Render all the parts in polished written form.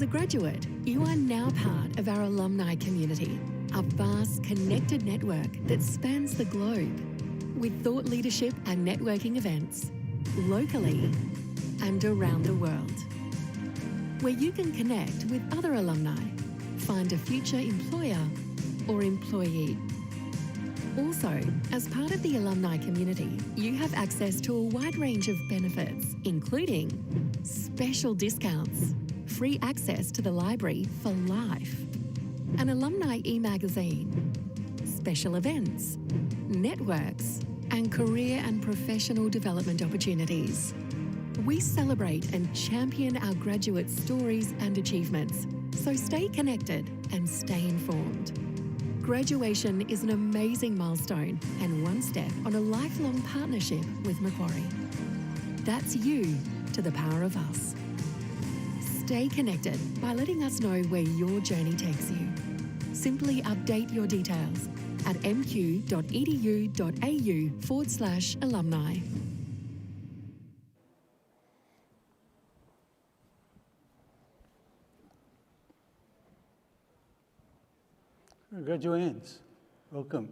As a graduate, you are now part of our alumni community, a vast, connected network that spans the globe, with thought leadership and networking events, locally and around the world, where you can connect with other alumni, find a future employer or employee. Also, as part of the alumni community, you have access to a wide range of benefits, including special discounts, free access to the library for life, an alumni e-magazine, special events, networks, and career and professional development opportunities. We celebrate and champion our graduate stories and achievements, so stay connected and stay informed. Graduation is an amazing milestone and one step on a lifelong partnership with Macquarie. That's you to the power of us. Stay connected by letting us know where your journey takes you. Simply update your details at mq.edu.au/alumni. Graduands, welcome.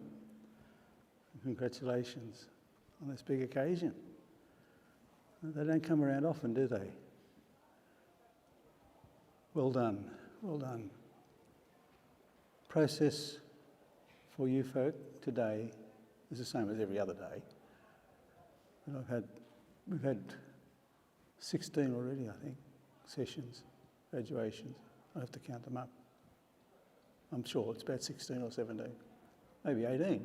Congratulations on this big occasion. They don't come around often, do they? Well done, well done. Process for you folk today is the same as every other day. And we've had 16 already, I think, sessions, graduations. I have to count them up. I'm sure it's about 16 or 17, maybe 18.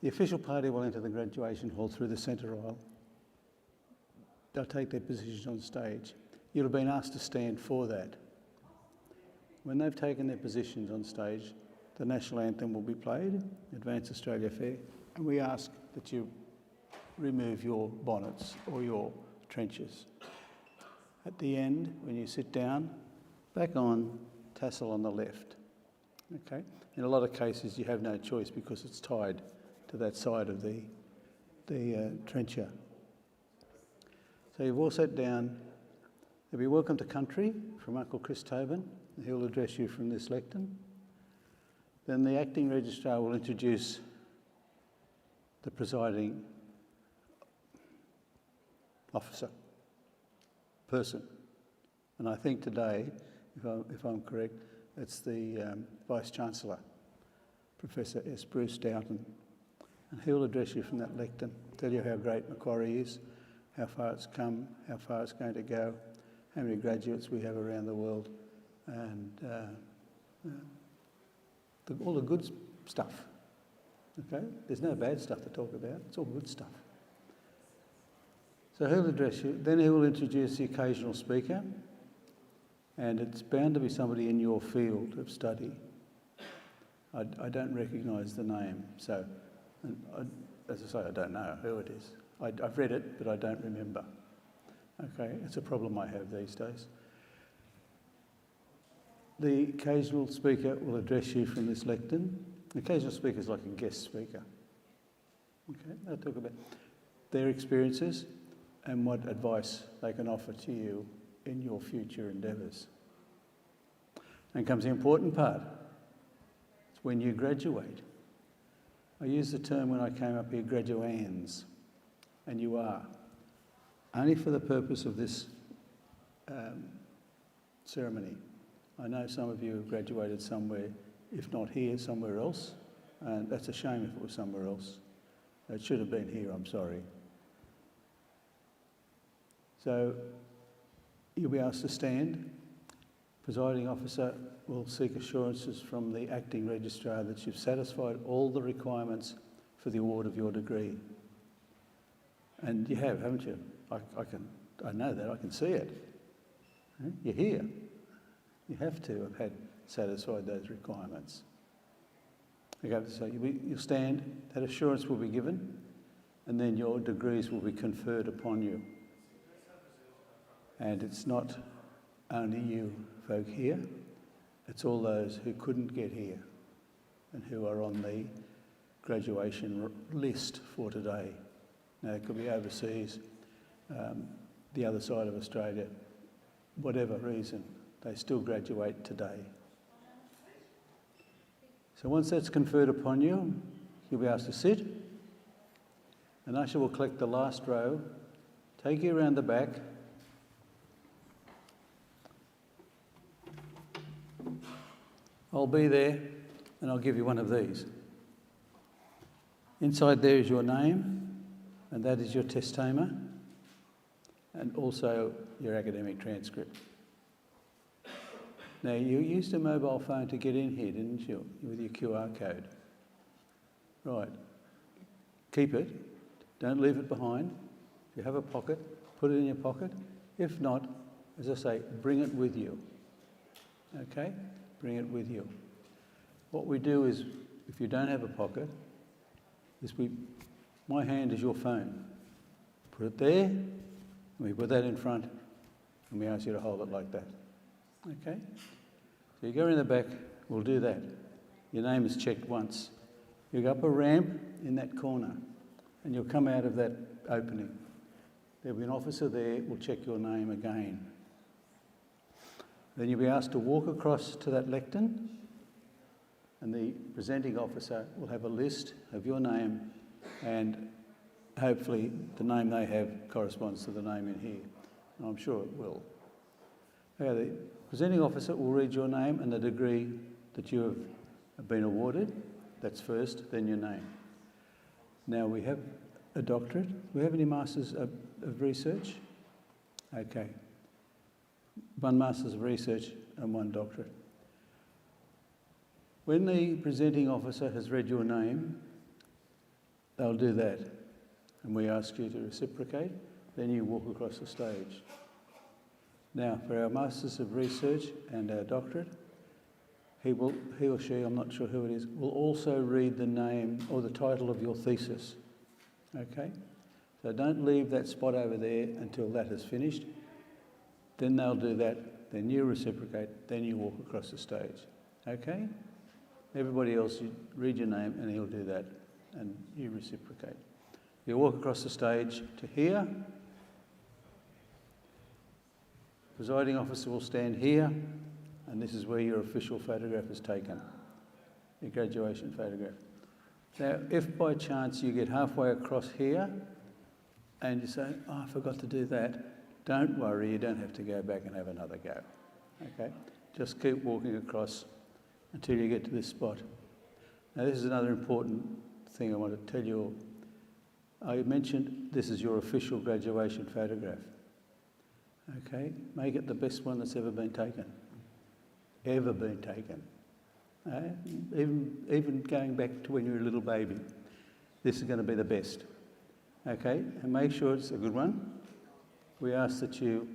The official party will enter the graduation hall through the centre aisle. They'll take their positions on stage. You'll have been asked to stand for that. When they've taken their positions on stage, the national anthem will be played, Advance Australia Fair, and we ask that you remove your bonnets or your trenchers. At the end, when you sit down, back on, tassel on the left. Okay? In a lot of cases, you have no choice because it's tied to that side of the trencher. So you've all sat down. There'll be welcome to country from Uncle Chris Tobin. He'll address you from this lectern. Then the acting registrar will introduce the presiding officer, person. And I think today, if I'm correct, it's the Vice-Chancellor, Professor S. Bruce Doughton. And he'll address you from that lectern, tell you how great Macquarie is, how far it's come, how far it's going to go, how many graduates we have around the world, and all the good stuff. Okay? There's no bad stuff to talk about, it's all good stuff. So he'll address you, then he will introduce the occasional speaker, and it's bound to be somebody in your field of study. I don't recognise the name, so, as I say, I don't know who it is. I've read it, but I don't remember. Okay, it's a problem I have these days. The occasional speaker will address you from this lectern. The occasional speaker is like a guest speaker. Okay, they'll talk about their experiences and what advice they can offer to you in your future endeavours. And comes the important part. It's when you graduate. I used the term when I came up here, graduands, and you are. Only for the purpose of this ceremony. I know some of you have graduated somewhere, if not here, somewhere else, and that's a shame if it was somewhere else. It should have been here, I'm sorry. So you'll be asked to stand. Presiding officer will seek assurances from the acting registrar that you've satisfied all the requirements for the award of your degree. And you have, haven't you? I know that, I can see it. You're here. You have to have had satisfied those requirements. Okay, so you'll stand, that assurance will be given, and then your degrees will be conferred upon you. And it's not only you folk here, it's all those who couldn't get here and who are on the graduation list for today. Now, it could be overseas, the other side of Australia, whatever reason, they still graduate today. So once that's conferred upon you, you'll be asked to sit. An usher will collect the last row, take you around the back. I'll be there and I'll give you one of these. Inside there is your name, and that is your testament, and also your academic transcript. Now, you used a mobile phone to get in here, didn't you, with your QR code? Right. Keep it. Don't leave it behind. If you have a pocket, put it in your pocket. If not, as I say, bring it with you. Okay? Bring it with you. What we do is, if you don't have a pocket, is my hand is your phone. Put it there, and we put that in front, and we ask you to hold it like that. Okay? So you go in the back, we'll do that. Your name is checked once. You go up a ramp in that corner, and you'll come out of that opening. There'll be an officer there, will check your name again. Then you'll be asked to walk across to that lectern, and the presenting officer will have a list of your name, and hopefully the name they have corresponds to the name in here. And I'm sure it will. Okay, the presenting officer will read your name and the degree that you have been awarded. That's first, then your name. Now we have a doctorate. Do we have any masters of research? Okay. One master's of research and one doctorate. When the presenting officer has read your name, they'll do that. And we ask you to reciprocate, then you walk across the stage. Now, for our Masters of Research and our doctorate, he or she, I'm not sure who it is, will also read the name or the title of your thesis. Okay? So don't leave that spot over there until that is finished. Then they'll do that, then you reciprocate, then you walk across the stage. Okay? Everybody else, you read your name and he'll do that, and you reciprocate. You walk across the stage to here. Presiding officer will stand here, and this is where your official photograph is taken, your graduation photograph. Now, if by chance you get halfway across here and you say, oh, I forgot to do that, don't worry, you don't have to go back and have another go. Okay? Just keep walking across until you get to this spot. Now, this is another important thing I want to tell you all. I mentioned this is your official graduation photograph. Okay? Make it the best one that's ever been taken. Ever been taken. Even going back to when you were a little baby. This is going to be the best. Okay? And make sure it's a good one. We ask that you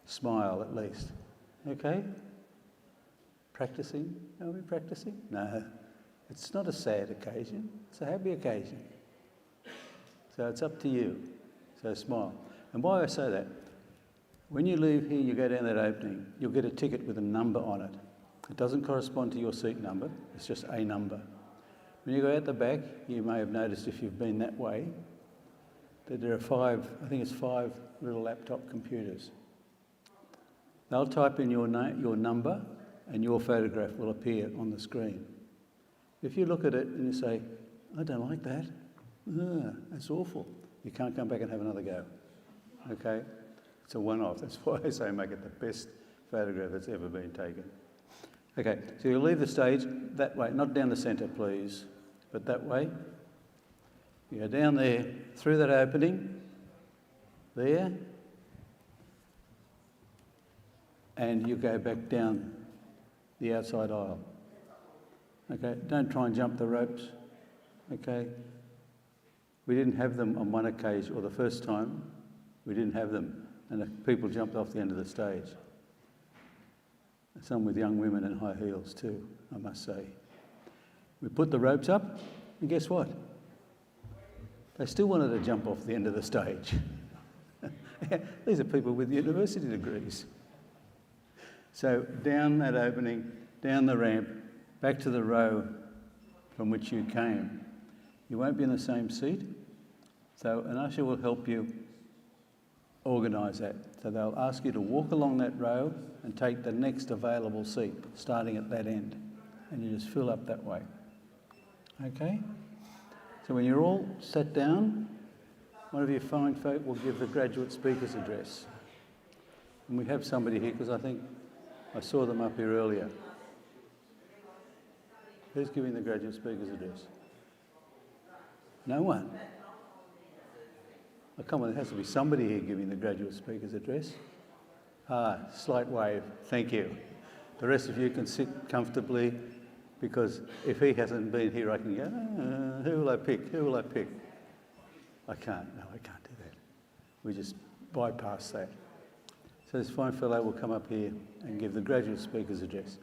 smile at least. Okay? Practicing? Are we practicing? No. It's not a sad occasion. It's a happy occasion. So it's up to you. So smile. And why I say that, when you leave here, you go down that opening, you'll get a ticket with a number on it. It doesn't correspond to your seat number, it's just a number. When you go out the back, you may have noticed if you've been that way, that there are five little laptop computers. They'll type in your number and your photograph will appear on the screen. If you look at it and you say, I don't like that, that's awful, you can't come back and have another go. Okay? It's a one-off. That's why I say make it the best photograph that's ever been taken. Okay, so you'll leave the stage that way, not down the centre, please, but that way. You go down there, through that opening, there, and you go back down the outside aisle. Okay, don't try and jump the ropes. Okay, we didn't have them on one occasion, or the first time, we didn't have them. And the people jumped off the end of the stage. Some with young women in high heels too, I must say. We put the ropes up, and guess what? They still wanted to jump off the end of the stage. These are people with university degrees. So down that opening, down the ramp, back to the row from which you came. You won't be in the same seat, so an usher will help you organise that. So they'll ask you to walk along that row and take the next available seat, starting at that end. And you just fill up that way. Okay? So when you're all sat down, one of your fine folk will give the graduate speaker's address. And we have somebody here, because I think I saw them up here earlier. Who's giving the graduate speaker's address? No one? Oh, come on, there has to be somebody here giving the graduate speaker's address. Ah, slight wave, thank you. The rest of you can sit comfortably, because if he hasn't been here, I can go, who will I pick? Who will I pick? I can't do that. We just bypass that. So this fine fellow will come up here and give the graduate speaker's address.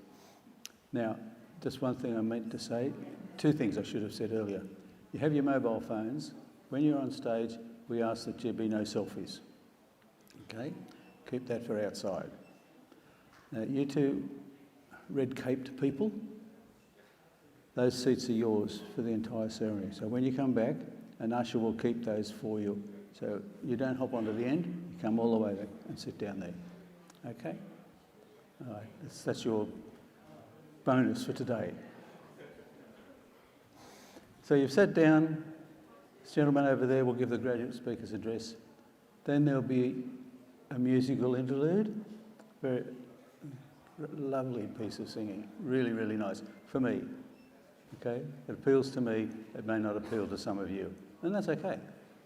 Now, just one thing I meant to say, two things I should have said earlier. You have your mobile phones. When you're on stage, we ask that there be no selfies. Okay? Keep that for outside. Now, you two red-caped people, those seats are yours for the entire ceremony. So when you come back, an usher will keep those for you. So you don't hop onto the end, you come all the way back and sit down there. Okay? All right, that's your bonus for today. So you've sat down, this gentleman over there will give the graduate speaker's address. Then there'll be a musical interlude, very lovely piece of singing, really, really nice, for me. Okay? It appeals to me, it may not appeal to some of you, and that's okay.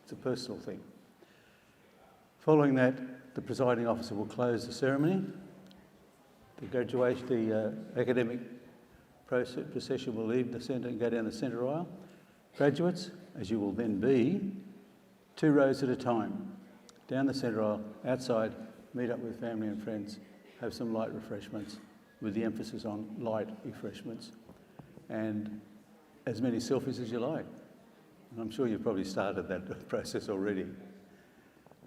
It's a personal thing. Following that, the presiding officer will close the ceremony. The academic procession will leave the centre and go down the centre aisle. Graduates, as you will then be, 2 rows at a time, down the centre aisle, outside, meet up with family and friends, have some light refreshments, with the emphasis on light refreshments, and as many selfies as you like. And I'm sure you've probably started that process already.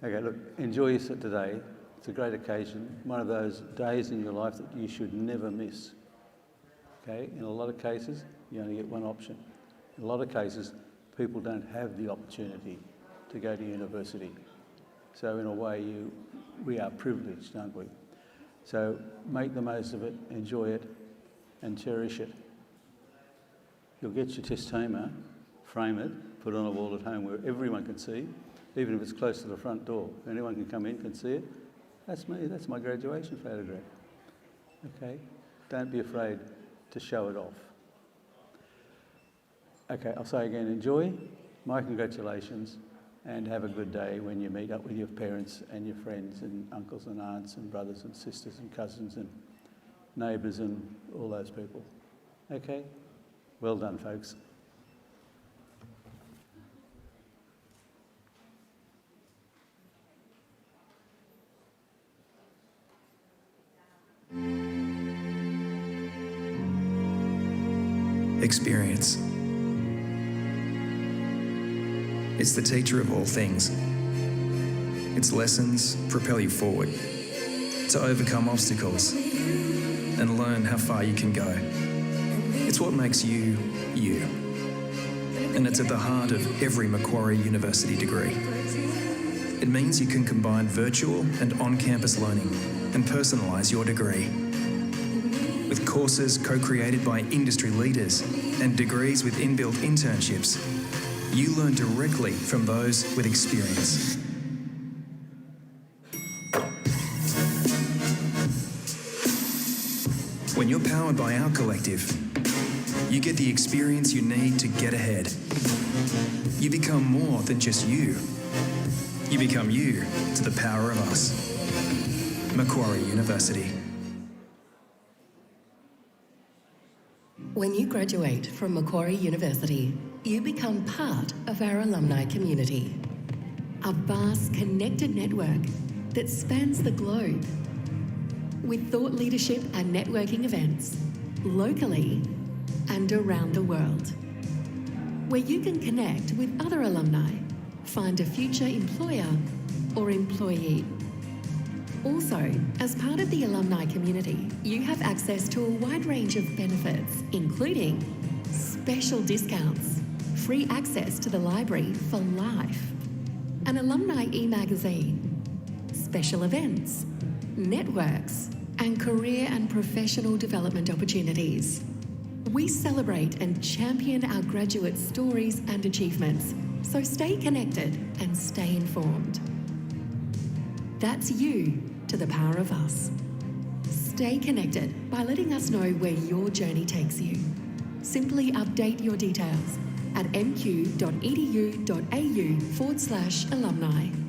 Okay, look, enjoy your sit today. It's a great occasion, one of those days in your life that you should never miss. Okay, in a lot of cases, you only get one option. In a lot of cases, people don't have the opportunity to go to university. So in a way, we are privileged, aren't we? So make the most of it, enjoy it, and cherish it. You'll get your testama, frame it, put it on a wall at home where everyone can see, even if it's close to the front door. Anyone can come in, can see it. That's me, that's my graduation photograph. Okay? Don't be afraid to show it off. Okay, I'll say again, enjoy, my congratulations, and have a good day when you meet up with your parents and your friends and uncles and aunts and brothers and sisters and cousins and neighbours and all those people. Okay? Well done, folks. Experience. It's the teacher of all things. Its lessons propel you forward to overcome obstacles and learn how far you can go. It's what makes you, you. And it's at the heart of every Macquarie University degree. It means you can combine virtual and on-campus learning and personalise your degree. With courses co-created by industry leaders and degrees with inbuilt internships, you learn directly from those with experience. When you're powered by our collective, you get the experience you need to get ahead. You become more than just you. You become you to the power of us. Macquarie University. When you graduate from Macquarie University, you become part of our alumni community. A vast connected network that spans the globe, with thought leadership and networking events locally and around the world, where you can connect with other alumni, find a future employer or employee. Also, as part of the alumni community, you have access to a wide range of benefits, including special discounts, free access to the library for life, an alumni e-magazine, special events, networks, and career and professional development opportunities. We celebrate and champion our graduates' stories and achievements, so stay connected and stay informed. That's you to the power of us. Stay connected by letting us know where your journey takes you. Simply update your details at mq.edu.au/alumni.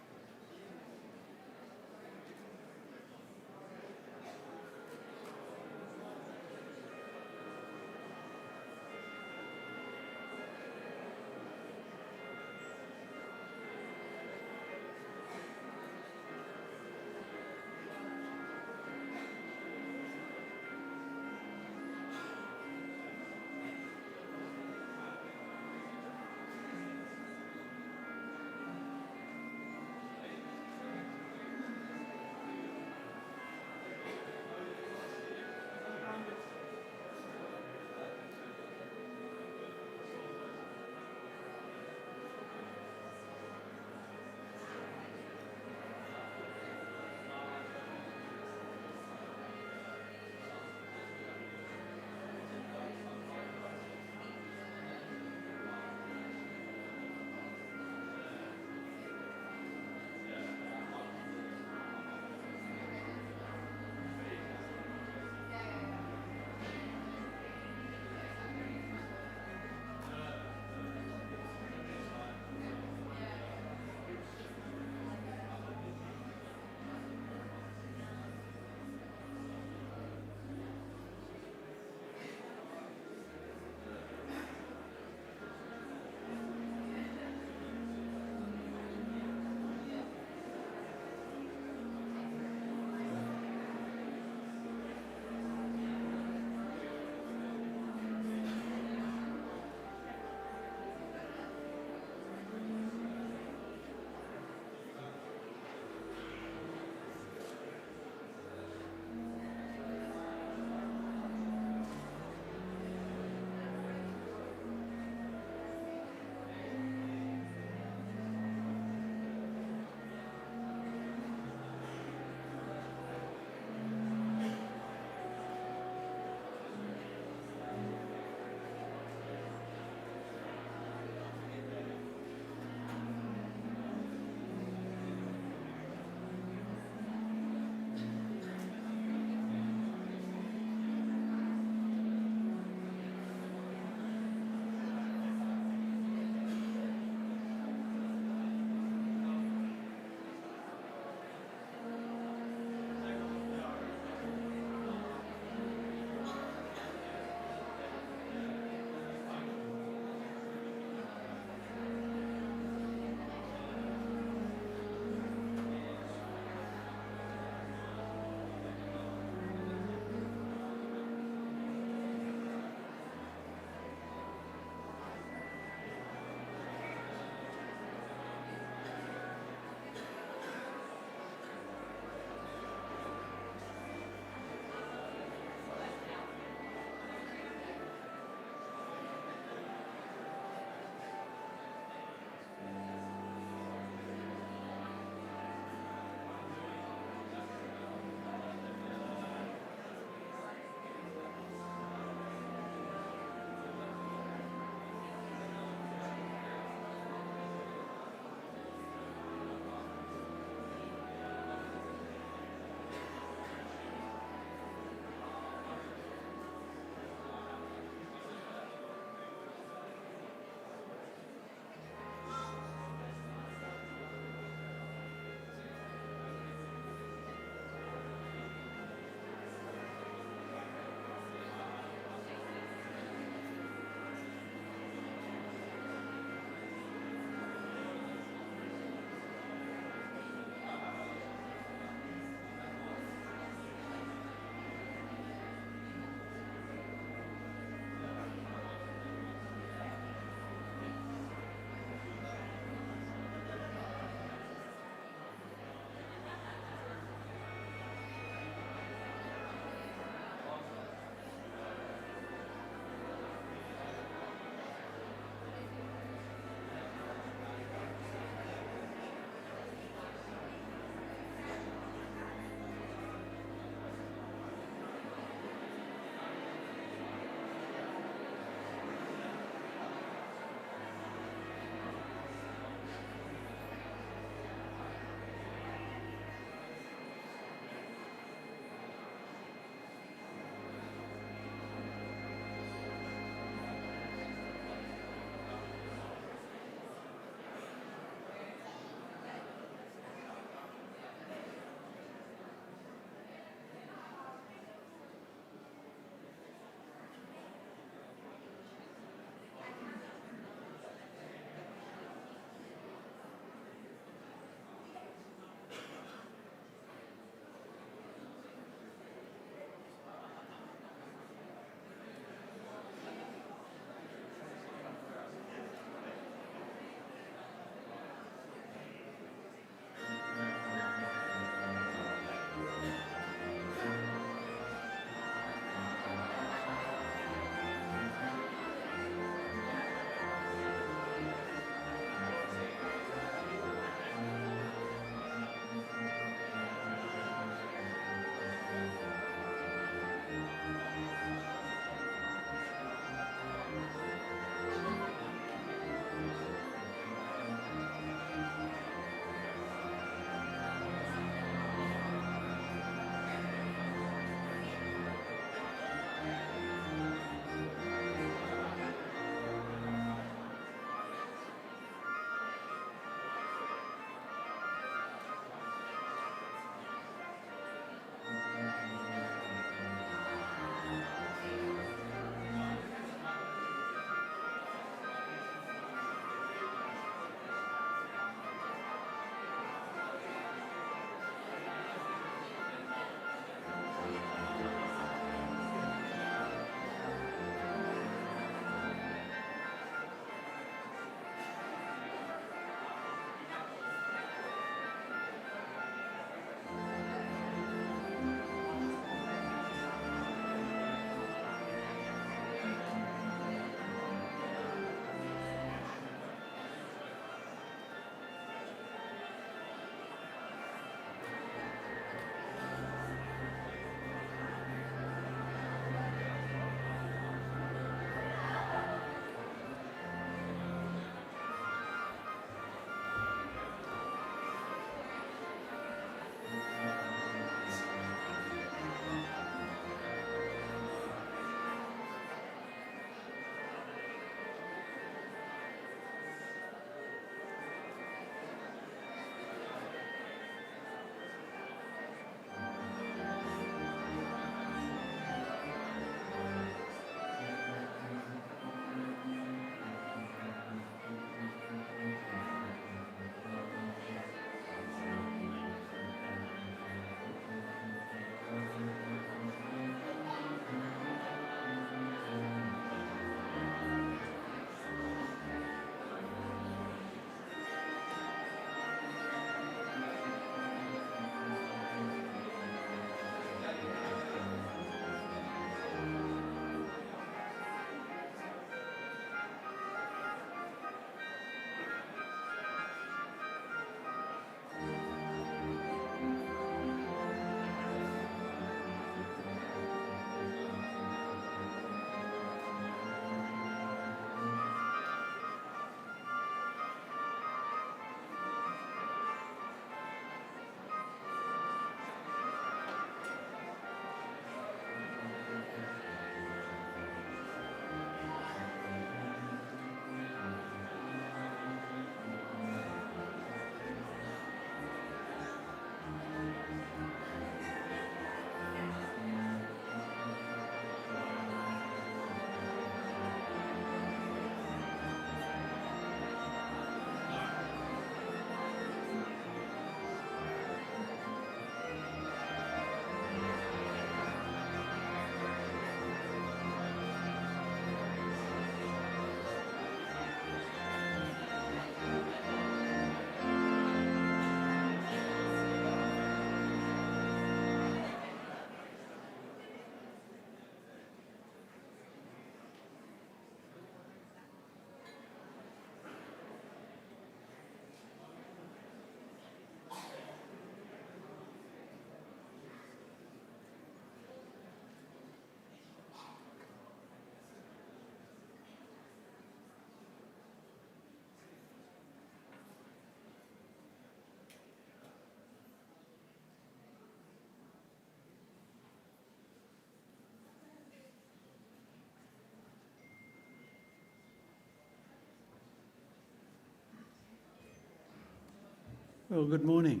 Well, good morning.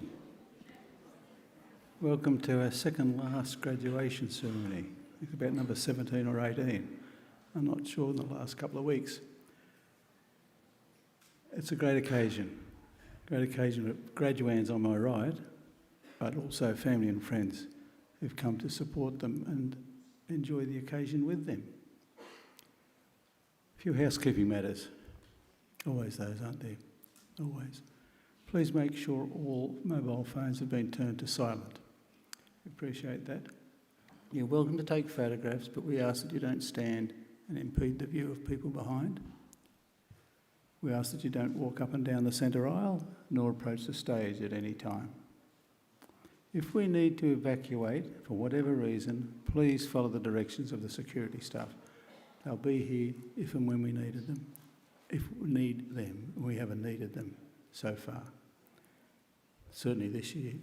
Welcome to our second last graduation ceremony. I think about number 17 or 18. I'm not sure in the last couple of weeks. It's a great occasion. Great occasion of graduands on my right, but also family and friends who've come to support them and enjoy the occasion with them. A few housekeeping matters. Always those, aren't there? Always. Please make sure all mobile phones have been turned to silent. We appreciate that. You're welcome to take photographs, but we ask that you don't stand and impede the view of people behind. We ask that you don't walk up and down the centre aisle, nor approach the stage at any time. If we need to evacuate for whatever reason, please follow the directions of the security staff. They'll be here if and when we needed them. If we need them, we haven't needed them so far. Certainly this year,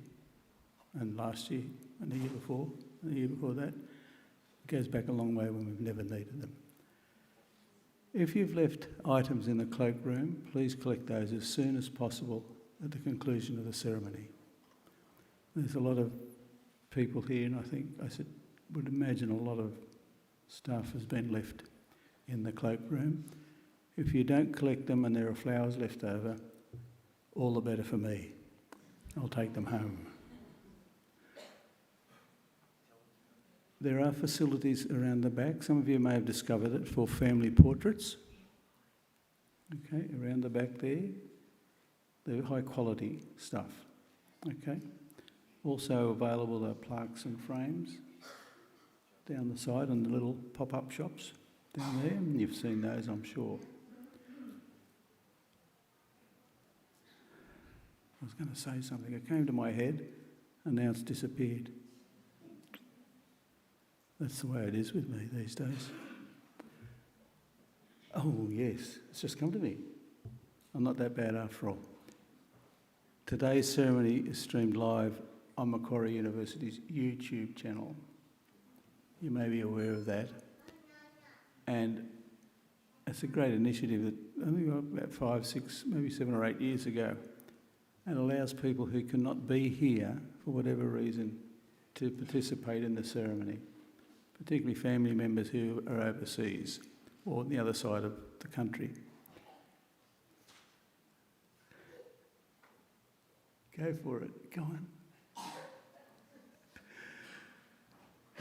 and last year, and the year before, and the year before that. It goes back a long way when we've never needed them. If you've left items in the cloakroom, please collect those as soon as possible at the conclusion of the ceremony. There's a lot of people here, and I would imagine a lot of stuff has been left in the cloakroom. If you don't collect them and there are flowers left over, all the better for me. I'll take them home. There are facilities around the back. Some of you may have discovered it for family portraits. Okay, around the back there. They're high quality stuff. Okay. Also available are plaques and frames down the side and the little pop-up shops down there. And you've seen those, I'm sure. I was going to say something. It came to my head and now it's disappeared. That's the way it is with me these days. Oh, yes, it's just come to me. I'm not that bad after all. Today's ceremony is streamed live on Macquarie University's YouTube channel. You may be aware of that. And it's a great initiative that I think about 5, 6, maybe 7 or 8 years ago, and allows people who cannot be here for whatever reason to participate in the ceremony, particularly family members who are overseas or on the other side of the country. Go for it, go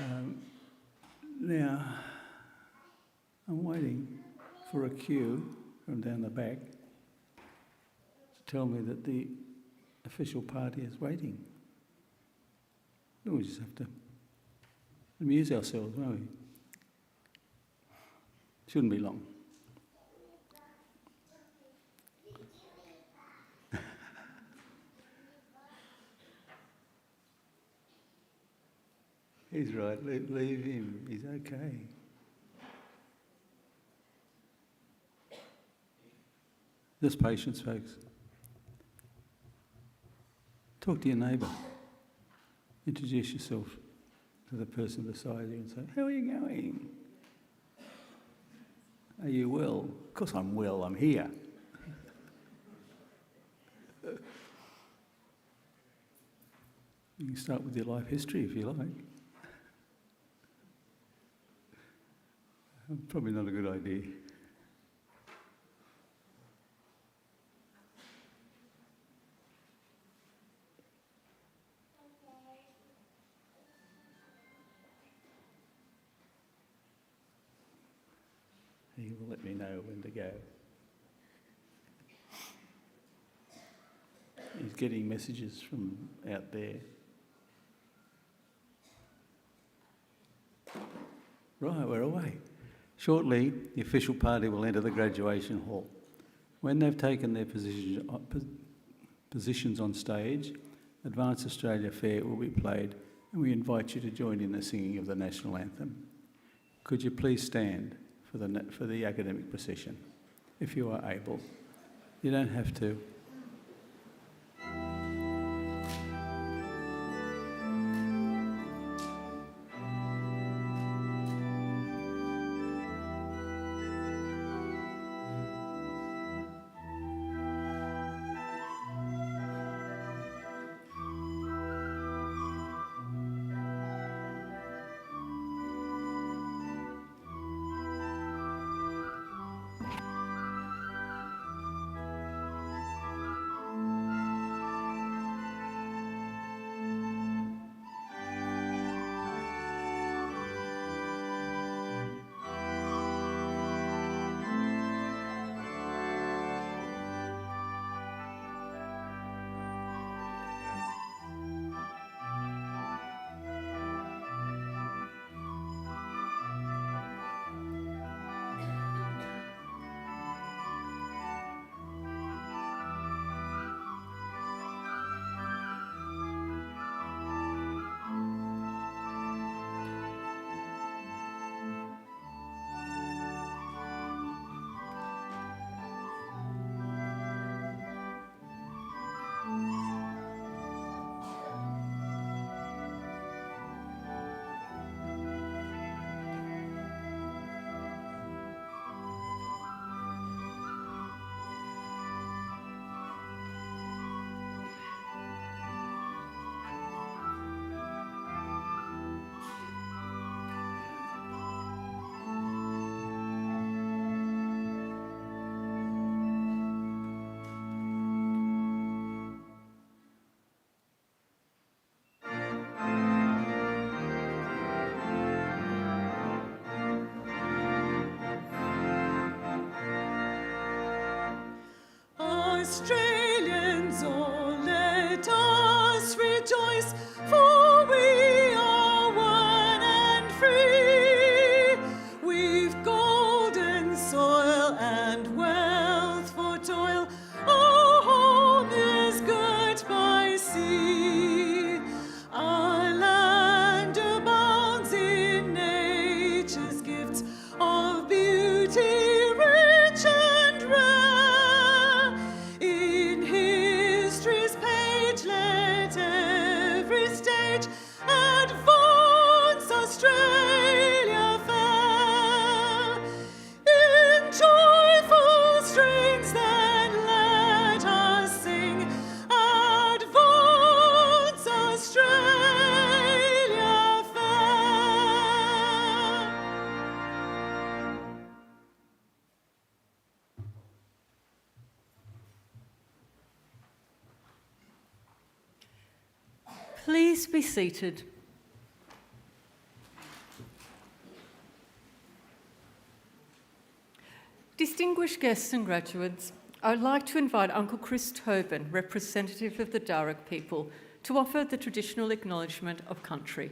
on. Now, I'm waiting for a cue from down the back to tell me that the official party is waiting. We just have to amuse ourselves, won't we? Shouldn't be long. He's right, leave him, he's okay. Just patience, folks. Talk to your neighbour. Introduce yourself to the person beside you and say, how are you going? Are you well? Of course I'm well, I'm here. You can start with your life history if you like. Probably not a good idea. He will let me know when to go. He's getting messages from out there. Right, we're away. Shortly, the official party will enter the graduation hall. When they've taken their positions on stage, Advance Australia Fair will be played, and we invite you to join in the singing of the national anthem. Could you please stand for the academic procession, if you are able? You don't have to. Australians all, let us rejoice, for we are one and free. We've golden soil and wealth for toil, our home is girt by sea. Our land abounds in nature's gifts of beauty rich and rare. In history's page let every stage advance Australia fair. In joyful strains then let us sing, advance Australia fair. Please be seated. Distinguished guests and graduates, I would like to invite Uncle Chris Tobin, representative of the Darug people, to offer the traditional acknowledgement of country.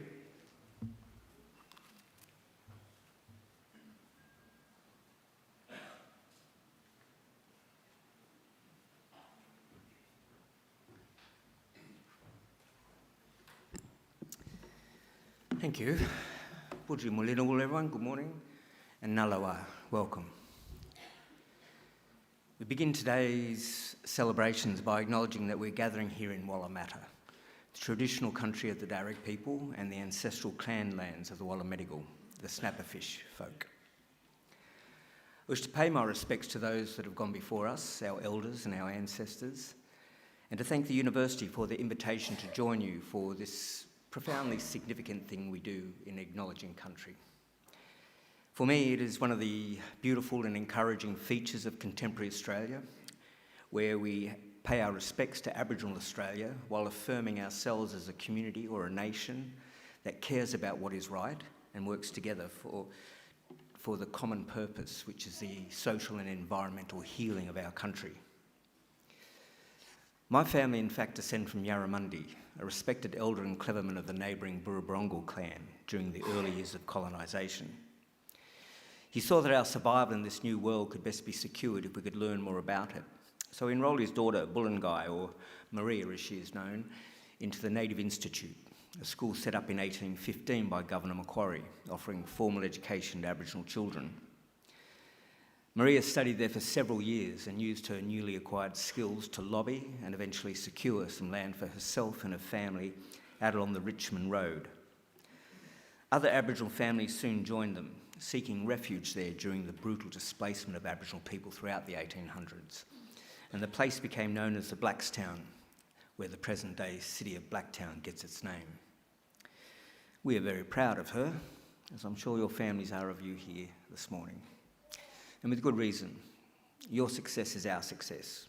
Thank you. Puji Mulina, everyone, good morning. And Nalawa, welcome. We begin today's celebrations by acknowledging that we're gathering here in Wallamata, the traditional country of the Darug people and the ancestral clan lands of the Wallamedigal, the Snapperfish folk. I wish to pay my respects to those that have gone before us, our elders and our ancestors, and to thank the university for the invitation to join you for this profoundly significant thing we do in acknowledging country. For me, it is one of the beautiful and encouraging features of contemporary Australia, where we pay our respects to Aboriginal Australia while affirming ourselves as a community or a nation that cares about what is right and works together for the common purpose, which is the social and environmental healing of our country. My family, in fact, descend from Yarramundi, a respected elder and cleverman of the neighbouring Burrabrongal clan during the early years of colonisation. He saw that our survival in this new world could best be secured if we could learn more about it. So he enrolled his daughter, Bullangai, or Maria as she is known, into the Native Institute, a school set up in 1815 by Governor Macquarie, offering formal education to Aboriginal children. Maria studied there for several years and used her newly acquired skills to lobby and eventually secure some land for herself and her family out along the Richmond Road. Other Aboriginal families soon joined them, seeking refuge there during the brutal displacement of Aboriginal people throughout the 1800s. And the place became known as the Blackstown, where the present-day city of Blacktown gets its name. We are very proud of her, as I'm sure your families are of you here this morning. And with good reason. Your success is our success.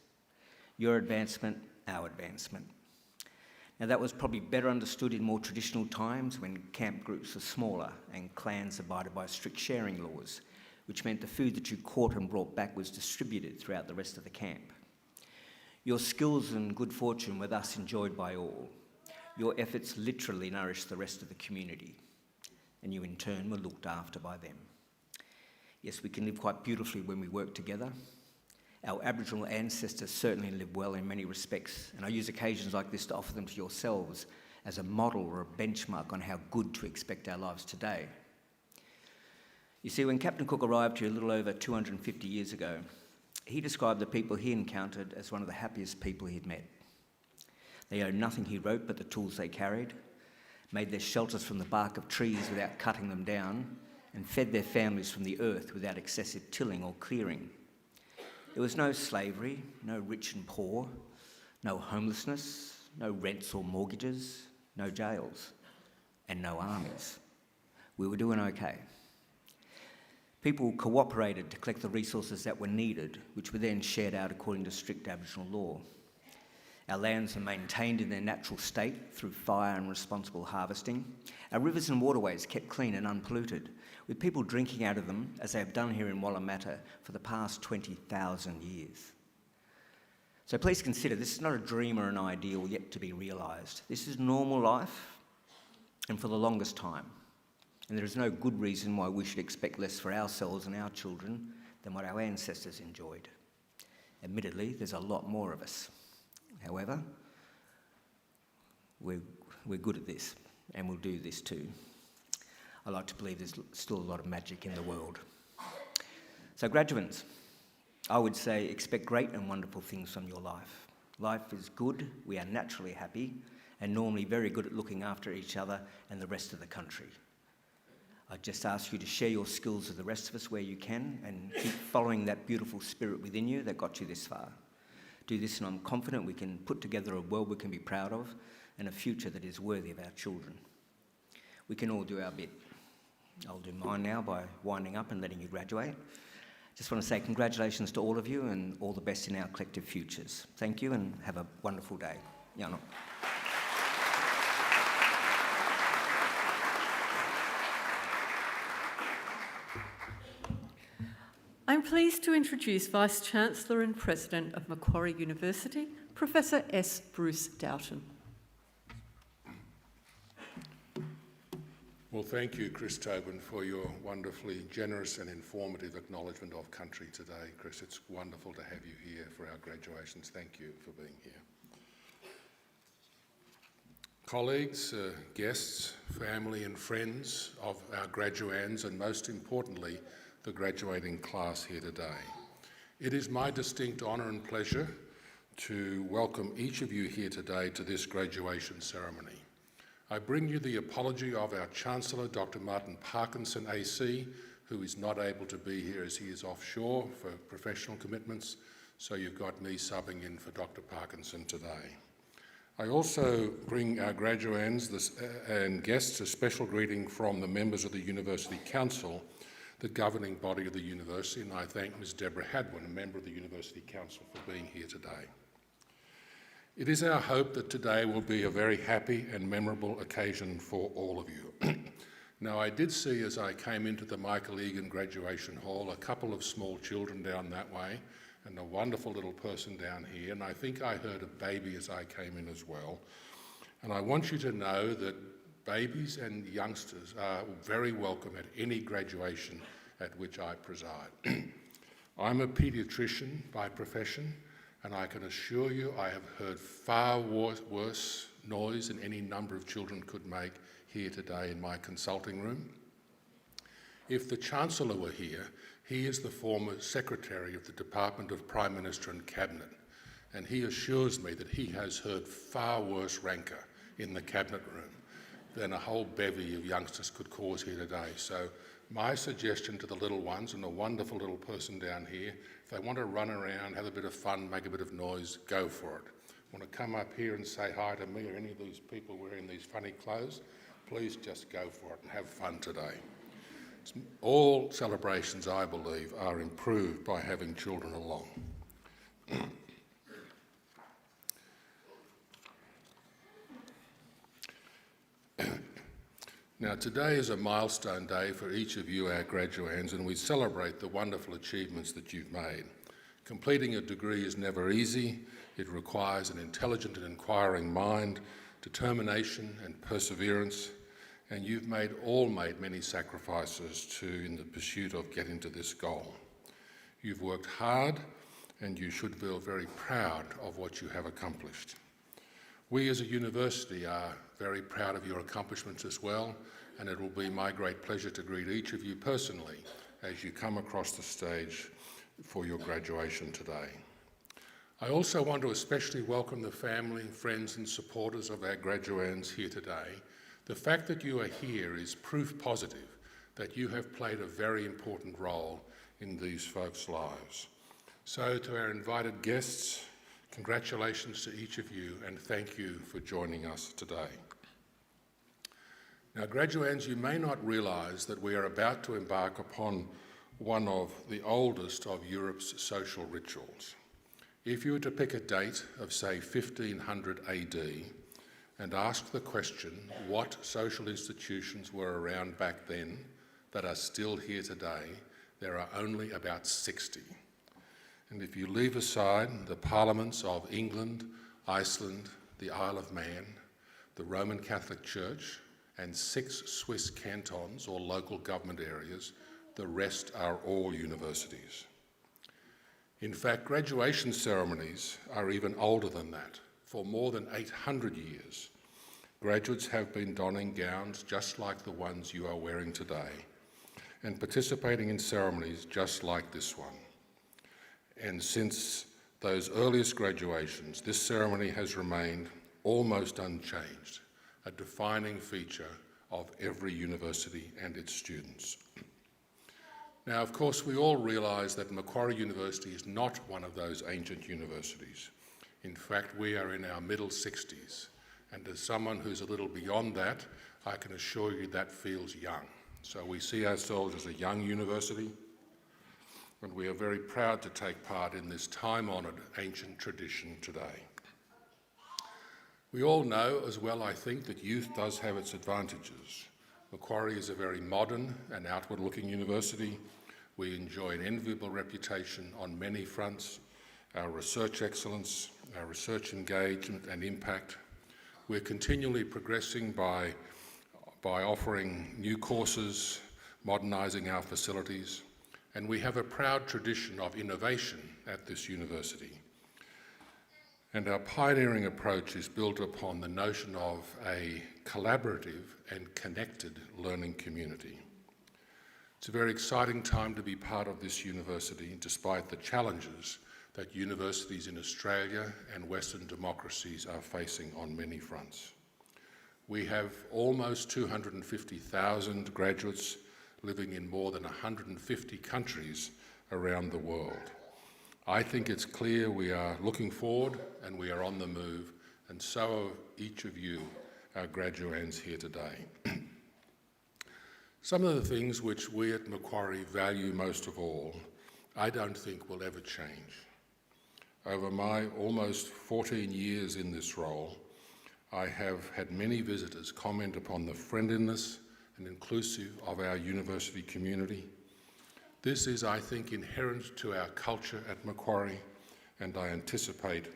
Your advancement, our advancement. Now that was probably better understood in more traditional times when camp groups were smaller and clans abided by strict sharing laws, which meant the food that you caught and brought back was distributed throughout the rest of the camp. Your skills and good fortune were thus enjoyed by all. Your efforts literally nourished the rest of the community, and you in turn were looked after by them. Yes, we can live quite beautifully when we work together. Our Aboriginal ancestors certainly lived well in many respects, and I use occasions like this to offer them to yourselves as a model or a benchmark on how good to expect our lives today. You see, when Captain Cook arrived here a little over 250 years ago, he described the people he encountered as one of the happiest people he'd met. They owned nothing, he wrote, but the tools they carried, made their shelters from the bark of trees without cutting them down, and fed their families from the earth without excessive tilling or clearing. There was no slavery, no rich and poor, no homelessness, no rents or mortgages, no jails, and no armies. We were doing okay. People cooperated to collect the resources that were needed, which were then shared out according to strict Aboriginal law. Our lands are maintained in their natural state through fire and responsible harvesting. Our rivers and waterways kept clean and unpolluted, with people drinking out of them, as they have done here in Wallamata for the past 20,000 years. So please consider, this is not a dream or an ideal yet to be realised. This is normal life, and for the longest time. And there is no good reason why we should expect less for ourselves and our children than what our ancestors enjoyed. Admittedly, there's a lot more of us. However, we're good at this, and we'll do this too. I like to believe there's still a lot of magic in the world. So graduates, I would say expect great and wonderful things from your life. Life is good, we are naturally happy, and normally very good at looking after each other and the rest of the country. I just ask you to share your skills with the rest of us where you can and keep following that beautiful spirit within you that got you this far. Do this and I'm confident we can put together a world we can be proud of and a future that is worthy of our children. We can all do our bit. I'll do mine now by winding up and letting you graduate. Just want to say congratulations to all of you and all the best in our collective futures. Thank you and have a wonderful day. Yano. I'm pleased to introduce Vice-Chancellor and President of Macquarie University, Professor S. Bruce Doughton. Well, thank you, Chris Tobin, for your wonderfully generous and informative acknowledgement of country today. Chris, it's wonderful to have you here for our graduations. Thank you for being here. Colleagues, guests, family and friends of our graduands, and most importantly, the graduating class here today. It is my distinct honour and pleasure to welcome each of you here today to this graduation ceremony. I bring you the apology of our Chancellor, Dr. Martin Parkinson AC, who is not able to be here as he is offshore for professional commitments, so you've got me subbing in for Dr. Parkinson today. I also bring our graduands and guests a special greeting from the members of the University Council, the governing body of the university, and I thank Ms. Deborah Hadwin, a member of the University Council, for being here today. It is our hope that today will be a very happy and memorable occasion for all of you. Now, I did see as I came into the Michael Egan Graduation Hall a couple of small children down that way and a wonderful little person down here, and I think I heard a baby as I came in as well. And I want you to know that babies and youngsters are very welcome at any graduation at which I preside. I'm a paediatrician by profession, and I can assure you I have heard far worse noise than any number of children could make here today in my consulting room. If the Chancellor were here, he is the former Secretary of the Department of Prime Minister and Cabinet, and he assures me that he has heard far worse rancour in the Cabinet room than a whole bevy of youngsters could cause here today. So my suggestion to the little ones and the wonderful little person down here, if they want to run around, have a bit of fun, make a bit of noise, go for it. Want to come up here and say hi to me or any of these people wearing these funny clothes, please just go for it and have fun today. All celebrations, I believe, are improved by having children along. Now, today is a milestone day for each of you, our graduands, and we celebrate the wonderful achievements that you've made. Completing a degree is never easy. It requires an intelligent and inquiring mind, determination and perseverance, and you've all made many sacrifices in the pursuit of getting to this goal. You've worked hard, and you should feel very proud of what you have accomplished. We as a university are very proud of your accomplishments as well, and it will be my great pleasure to greet each of you personally as you come across the stage for your graduation today. I also want to especially welcome the family, friends and supporters of our graduands here today. The fact that you are here is proof positive that you have played a very important role in these folks' lives. So to our invited guests, congratulations to each of you and thank you for joining us today. Now, graduands, you may not realise that we are about to embark upon one of the oldest of Europe's social rituals. If you were to pick a date of, say, 1500 AD and ask the question what social institutions were around back then that are still here today, there are only about 60. And if you leave aside the parliaments of England, Iceland, the Isle of Man, the Roman Catholic Church, and 6 Swiss cantons or local government areas, the rest are all universities. In fact, graduation ceremonies are even older than that. For more than 800 years, graduates have been donning gowns just like the ones you are wearing today and participating in ceremonies just like this one. And since those earliest graduations, this ceremony has remained almost unchanged, a defining feature of every university and its students. Now, of course, we all realise that Macquarie University is not one of those ancient universities. In fact, we are in our middle 60s, and as someone who's a little beyond that, I can assure you that feels young. So we see ourselves as a young university, and we are very proud to take part in this time-honoured ancient tradition today. We all know as well, I think, that youth does have its advantages. Macquarie is a very modern and outward-looking university. We enjoy an enviable reputation on many fronts: our research excellence, our research engagement and impact. We're continually progressing by offering new courses, modernising our facilities, and we have a proud tradition of innovation at this university. And our pioneering approach is built upon the notion of a collaborative and connected learning community. It's a very exciting time to be part of this university, despite the challenges that universities in Australia and Western democracies are facing on many fronts. We have almost 250,000 graduates living in more than 150 countries around the world. I think it's clear we are looking forward and we are on the move, and so are each of you, our graduands here today. Some of the things which we at Macquarie value most of all, I don't think will ever change. Over my almost 14 years in this role, I have had many visitors comment upon the friendliness and inclusive of our university community. This is, I think, inherent to our culture at Macquarie, and I anticipate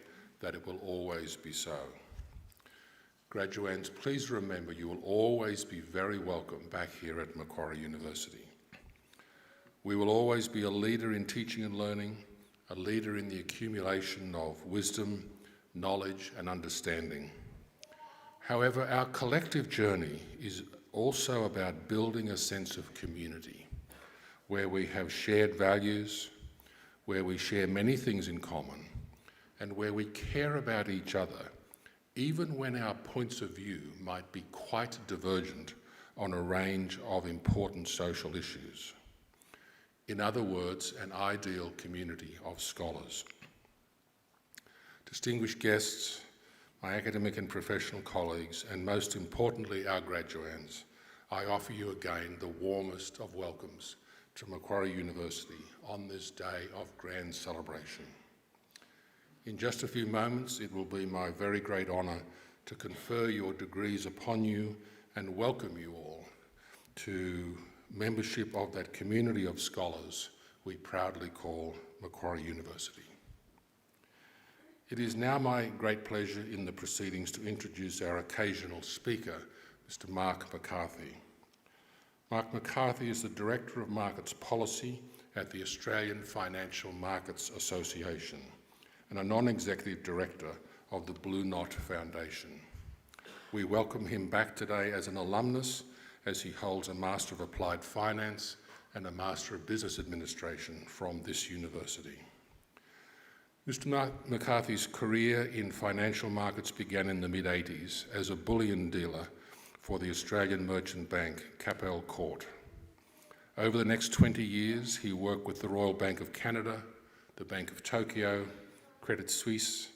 that it will always be so. Graduands, please remember you will always be very welcome back here at Macquarie University. We will always be a leader in teaching and learning, a leader in the accumulation of wisdom, knowledge and understanding. However, our collective journey is also about building a sense of community, where we have shared values, where we share many things in common, and where we care about each other, even when our points of view might be quite divergent on a range of important social issues. In other words, an ideal community of scholars. Distinguished guests, my academic and professional colleagues, and most importantly, our graduands, I offer you again the warmest of welcomes to Macquarie University on this day of grand celebration. In just a few moments, it will be my very great honour to confer your degrees upon you and welcome you all to membership of that community of scholars we proudly call Macquarie University. It is now my great pleasure in the proceedings to introduce our occasional speaker, Mr. Mark McCarthy. Mark McCarthy is the Director of Markets Policy at the Australian Financial Markets Association and a non-executive director of the Blue Knot Foundation. We welcome him back today as an alumnus, as he holds a Master of Applied Finance and a Master of Business Administration from this university. Mr. McCarthy's career in financial markets began in the mid-80s as a bullion dealer for the Australian merchant bank Capel Court. Over the next 20 years, he worked with the Royal Bank of Canada, the Bank of Tokyo, Credit Suisse,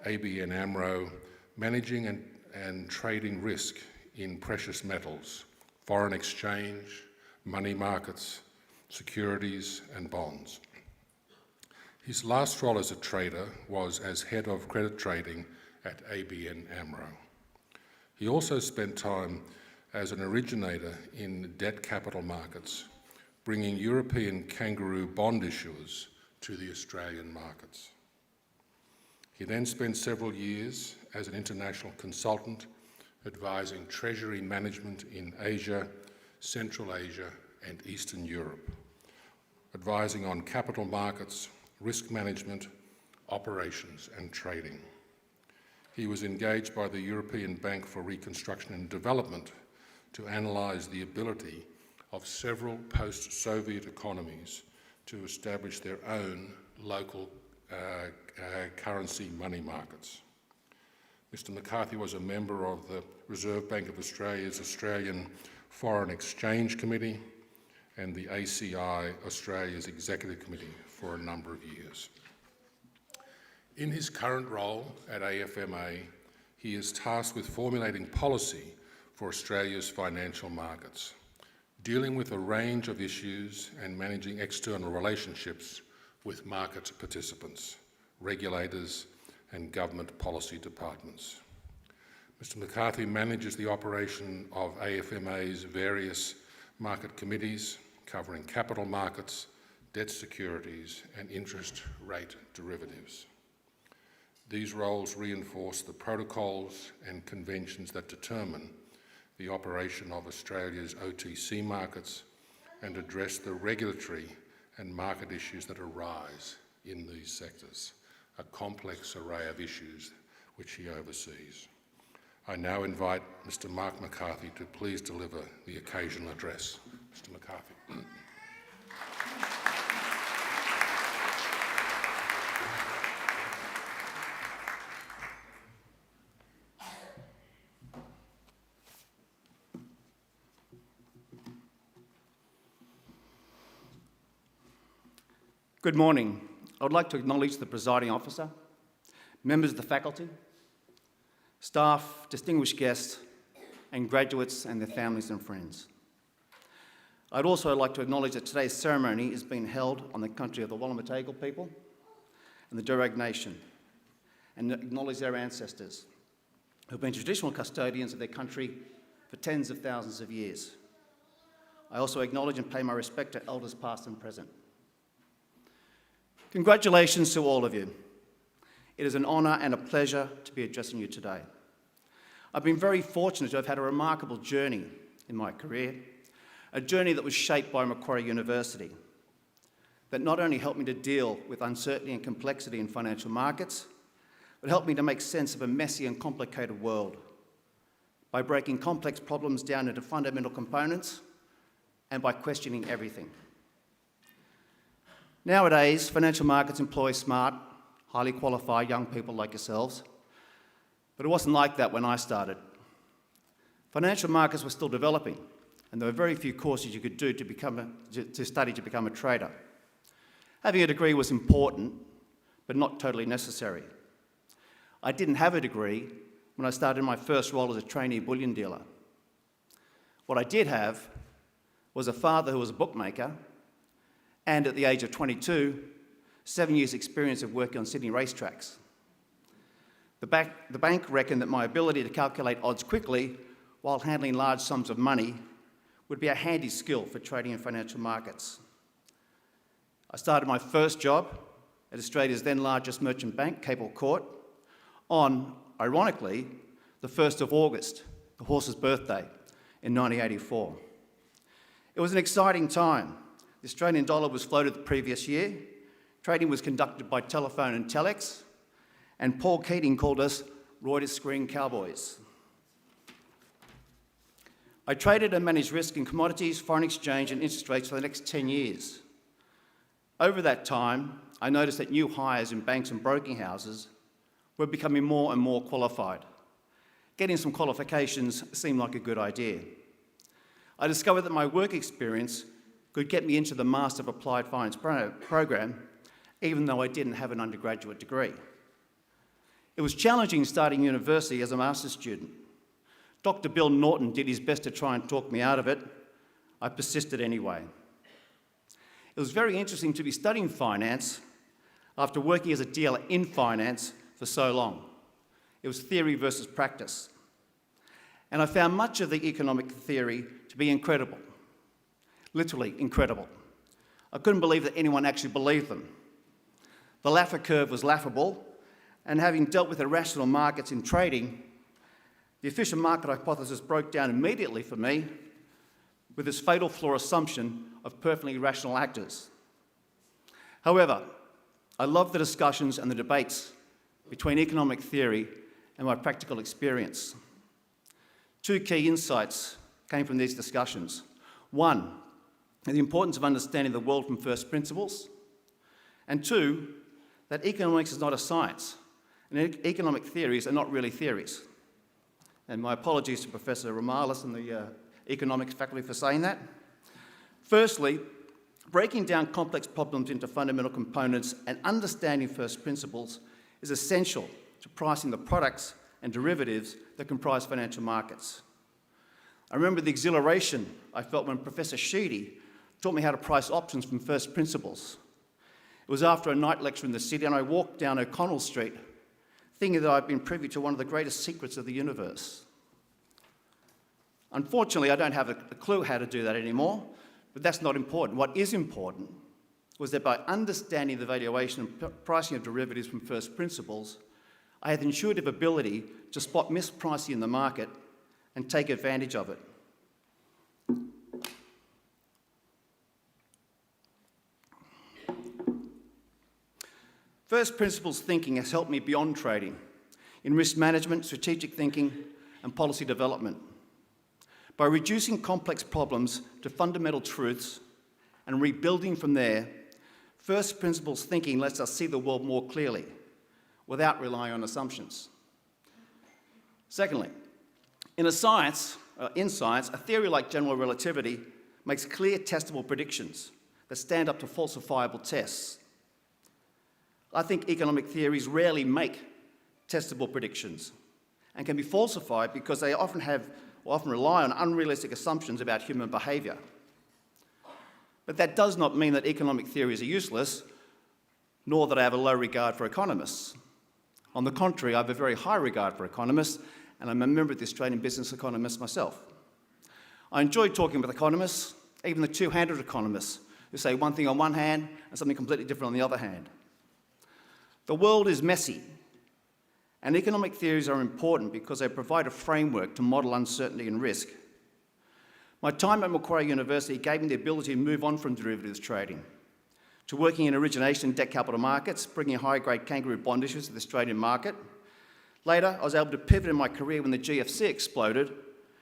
ABN AMRO, managing and trading risk in precious metals, foreign exchange, money markets, securities and bonds. His last role as a trader was as head of credit trading at ABN AMRO. He also spent time as an originator in debt capital markets, bringing European kangaroo bond issuers to the Australian markets. He then spent several years as an international consultant advising treasury management in Asia, Central Asia and Eastern Europe, advising on capital markets, risk management, operations and trading. He was engaged by the European Bank for Reconstruction and Development to analyse the ability of several post-Soviet economies to establish their own local currency money markets. Mr. McCarthy was a member of the Reserve Bank of Australia's Australian Foreign Exchange Committee and the ACI Australia's Executive Committee for a number of years. In his current role at AFMA, he is tasked with formulating policy for Australia's financial markets, dealing with a range of issues and managing external relationships with market participants, regulators and government policy departments. Mr. McCarthy manages the operation of AFMA's various market committees covering capital markets, debt securities and interest rate derivatives. These roles reinforce the protocols and conventions that determine the operation of Australia's OTC markets and address the regulatory and market issues that arise in these sectors, a complex array of issues which he oversees. I now invite Mr. Mark McCarthy to please deliver the occasional address. Mr. McCarthy. Good morning. I would like to acknowledge the presiding officer, members of the faculty, staff, distinguished guests, and graduates and their families and friends. I'd also like to acknowledge that today's ceremony is being held on the country of the Wallumedegal people and the Darug Nation, and acknowledge their ancestors, who have been traditional custodians of their country for tens of thousands of years. I also acknowledge and pay my respect to elders past and present. Congratulations to all of you. It is an honour and a pleasure to be addressing you today. I've been very fortunate to have had a remarkable journey in my career, a journey that was shaped by Macquarie University, that not only helped me to deal with uncertainty and complexity in financial markets, but helped me to make sense of a messy and complicated world by breaking complex problems down into fundamental components and by questioning everything. Nowadays, financial markets employ smart, highly qualified young people like yourselves, but it wasn't like that when I started. Financial markets were still developing, and there were very few courses you could do to study to become a trader. Having a degree was important, but not totally necessary. I didn't have a degree when I started my first role as a trainee bullion dealer. What I did have was a father who was a bookmaker, and at the age of 22, 7 years' experience of working on Sydney racetracks. The bank reckoned that my ability to calculate odds quickly while handling large sums of money would be a handy skill for trading in financial markets. I started my first job at Australia's then largest merchant bank, Capel Court, on, ironically, the 1st of August, the horse's birthday, in 1984. It was an exciting time. The Australian dollar was floated the previous year, trading was conducted by telephone and telex, and Paul Keating called us Reuters Screen Cowboys. I traded and managed risk in commodities, foreign exchange and interest rates for the next 10 years. Over that time, I noticed that new hires in banks and broking houses were becoming more and more qualified. Getting some qualifications seemed like a good idea. I discovered that my work experience could get me into the Master of Applied Finance program, even though I didn't have an undergraduate degree. It was challenging starting university as a master's student. Dr. Bill Norton did his best to try and talk me out of it. I persisted anyway. It was very interesting to be studying finance after working as a dealer in finance for so long. It was theory versus practice. And I found much of the economic theory to be incredible. Literally incredible. I couldn't believe that anyone actually believed them. The Laffer curve was laughable, and having dealt with irrational markets in trading, the efficient market hypothesis broke down immediately for me with this fatal flaw assumption of perfectly rational actors. However, I love the discussions and the debates between economic theory and my practical experience. Two key insights came from these discussions. One, the importance of understanding the world from first principles, and two, that economics is not a science, and economic theories are not really theories. And my apologies to Professor Romalis and the economics faculty for saying that. Firstly, breaking down complex problems into fundamental components and understanding first principles is essential to pricing the products and derivatives that comprise financial markets. I remember the exhilaration I felt when Professor Sheedy taught me how to price options from first principles. It was after a night lecture in the city, and I walked down O'Connell Street thinking that I'd been privy to one of the greatest secrets of the universe. Unfortunately, I don't have a clue how to do that anymore, but that's not important. What is important was that by understanding the valuation and pricing of derivatives from first principles, I had the intuitive ability to spot mispricing in the market and take advantage of it. First principles thinking has helped me beyond trading in risk management, strategic thinking, and policy development. By reducing complex problems to fundamental truths and rebuilding from there, first principles thinking lets us see the world more clearly without relying on assumptions. Secondly, in science, a theory like general relativity makes clear testable predictions that stand up to falsifiable tests. I think economic theories rarely make testable predictions and can be falsified because they often rely on unrealistic assumptions about human behaviour. But that does not mean that economic theories are useless, nor that I have a low regard for economists. On the contrary, I have a very high regard for economists, and I'm a member of the Australian Business Economists myself. I enjoy talking with economists, even the two-handed economists, who say one thing on one hand and something completely different on the other hand. The world is messy, and economic theories are important because they provide a framework to model uncertainty and risk. My time at Macquarie University gave me the ability to move on from derivatives trading to working in origination and debt capital markets, bringing high-grade kangaroo bond issues to the Australian market. Later, I was able to pivot in my career when the GFC exploded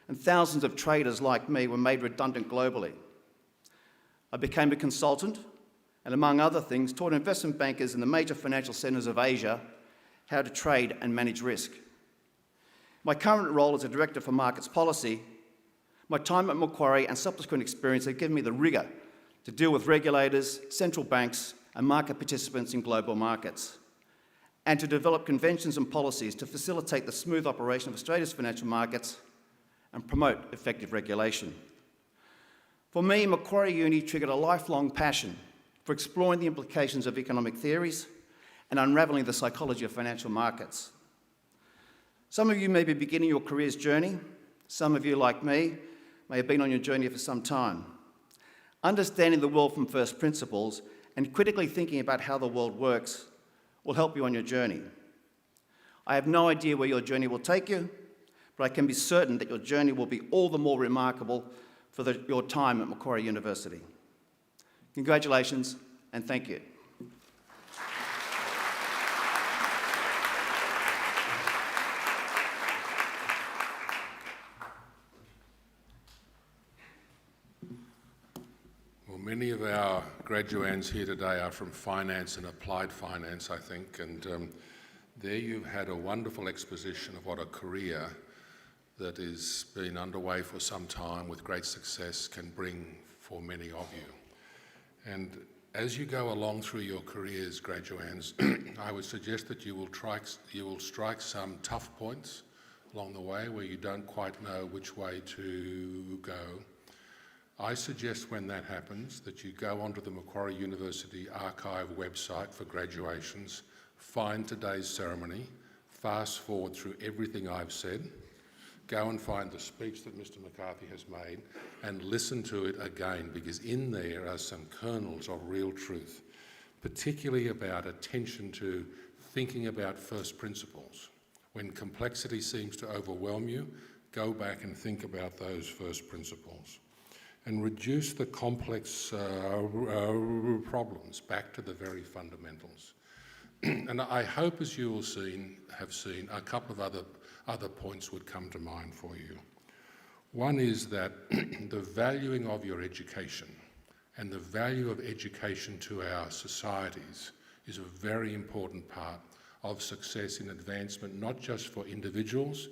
and thousands of traders like me were made redundant globally. I became a consultant and, among other things, taught investment bankers in the major financial centres of Asia how to trade and manage risk. My current role as a Director for Markets Policy, my time at Macquarie and subsequent experience have given me the rigour to deal with regulators, central banks and market participants in global markets, and to develop conventions and policies to facilitate the smooth operation of Australia's financial markets and promote effective regulation. For me, Macquarie Uni triggered a lifelong passion for exploring the implications of economic theories and unravelling the psychology of financial markets. Some of you may be beginning your career's journey. Some of you, like me, may have been on your journey for some time. Understanding the world from first principles and critically thinking about how the world works will help you on your journey. I have no idea where your journey will take you, but I can be certain that your journey will be all the more remarkable for your time at Macquarie University. Congratulations and thank you. Many of our graduands here today are from finance and applied finance, I think, and there you've had a wonderful exposition of what a career that has been underway for some time with great success can bring for many of you. And as you go along through your careers, graduands, I would suggest that you will strike some tough points along the way where you don't quite know which way to go. I suggest when that happens that you go onto the Macquarie University archive website for graduations, find today's ceremony, fast forward through everything I've said, go and find the speech that Mr. McCarthy has made and listen to it again, because in there are some kernels of real truth. particularly about attention to thinking about first principles. When complexity seems to overwhelm you, go back and think about those first principles. And reduce the complex problems back to the very fundamentals. And I hope, as you will have seen, a couple of other points would come to mind for you. One is that the valuing of your education and the value of education to our societies is a very important part of success in advancement, not just for individuals,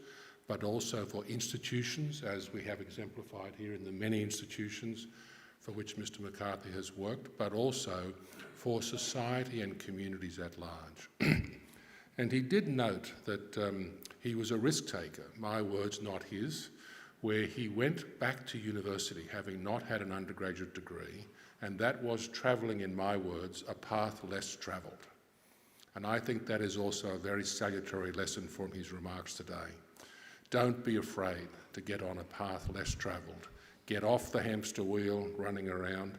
but also for institutions, as we have exemplified here in the many institutions for which Mr. McCarthy has worked, but also for society and communities at large. And he did note that he was a risk taker, my words, not his, where he went back to university having not had an undergraduate degree, and that was travelling, in my words, a path less travelled. And I think that is also a very salutary lesson from his remarks today. Don't be afraid to get on a path less travelled. Get off the hamster wheel running around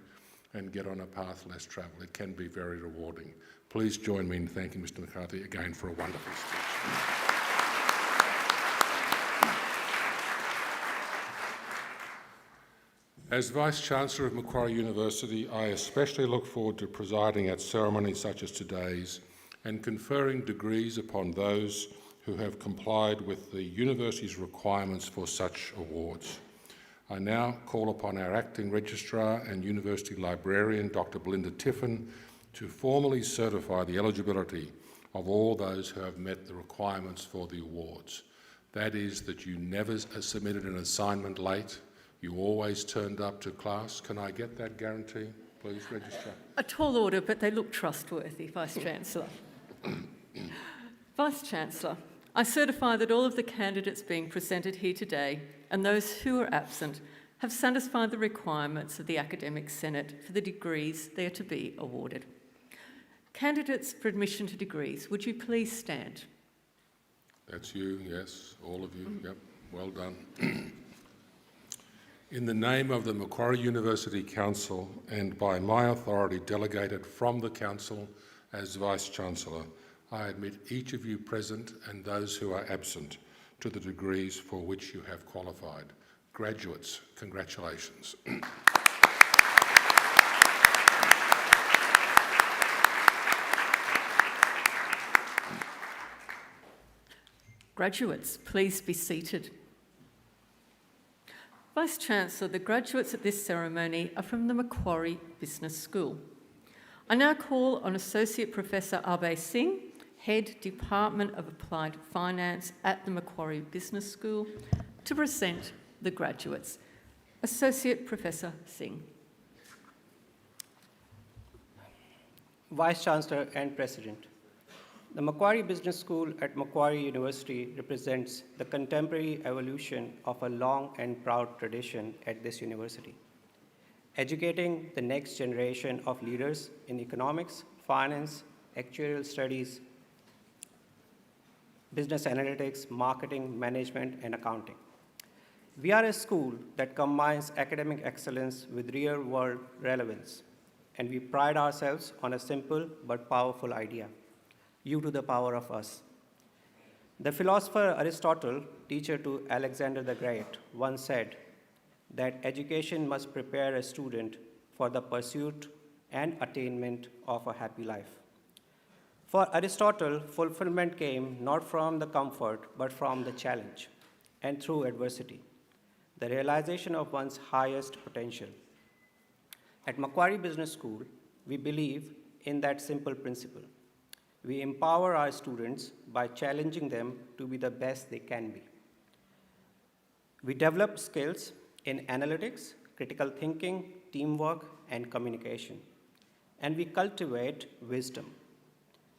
and get on a path less travelled. It can be very rewarding. Please join me in thanking Mr. McCarthy again for a wonderful speech. As Vice-Chancellor of Macquarie University, I especially look forward to presiding at ceremonies such as today's and conferring degrees upon those who have complied with the university's requirements for such awards. I now call upon our Acting Registrar and University Librarian, Dr. Belinda Tiffin, to formally certify the eligibility of all those who have met the requirements for the awards. That is, that you never submitted an assignment late, you always turned up to class. Can I get that guarantee, please, Registrar? A tall order, but they look trustworthy, Vice-Chancellor. Vice-Chancellor, I certify that all of the candidates being presented here today and those who are absent have satisfied the requirements of the Academic Senate for the degrees they are to be awarded. Candidates for admission to degrees, would you please stand? That's you, yes, all of you, yep, well done. In the name of the Macquarie University Council and by my authority delegated from the Council as Vice-Chancellor, I admit each of you present and those who are absent to the degrees for which you have qualified. Graduates, congratulations. Graduates, please be seated. Vice-Chancellor, the graduates at this ceremony are from the Macquarie Business School. I now call on Associate Professor Abhay Singh, Head Department of Applied Finance at the Macquarie Business School, to present the graduates. Associate Professor Singh. Vice-Chancellor and President, the Macquarie Business School at Macquarie University represents the contemporary evolution of a long and proud tradition at this university, educating the next generation of leaders in economics, finance, actuarial studies, business analytics, marketing, management, and accounting. We are a school that combines academic excellence with real-world relevance, and we pride ourselves on a simple but powerful idea: you to the power of us. The philosopher Aristotle, teacher to Alexander the Great, once said that education must prepare a student for the pursuit and attainment of a happy life. For Aristotle, fulfillment came not from the comfort, but from the challenge, and through adversity, the realization of one's highest potential. At Macquarie Business School, we believe in that simple principle. We empower our students by challenging them to be the best they can be. We develop skills in analytics, critical thinking, teamwork, and communication. And we cultivate wisdom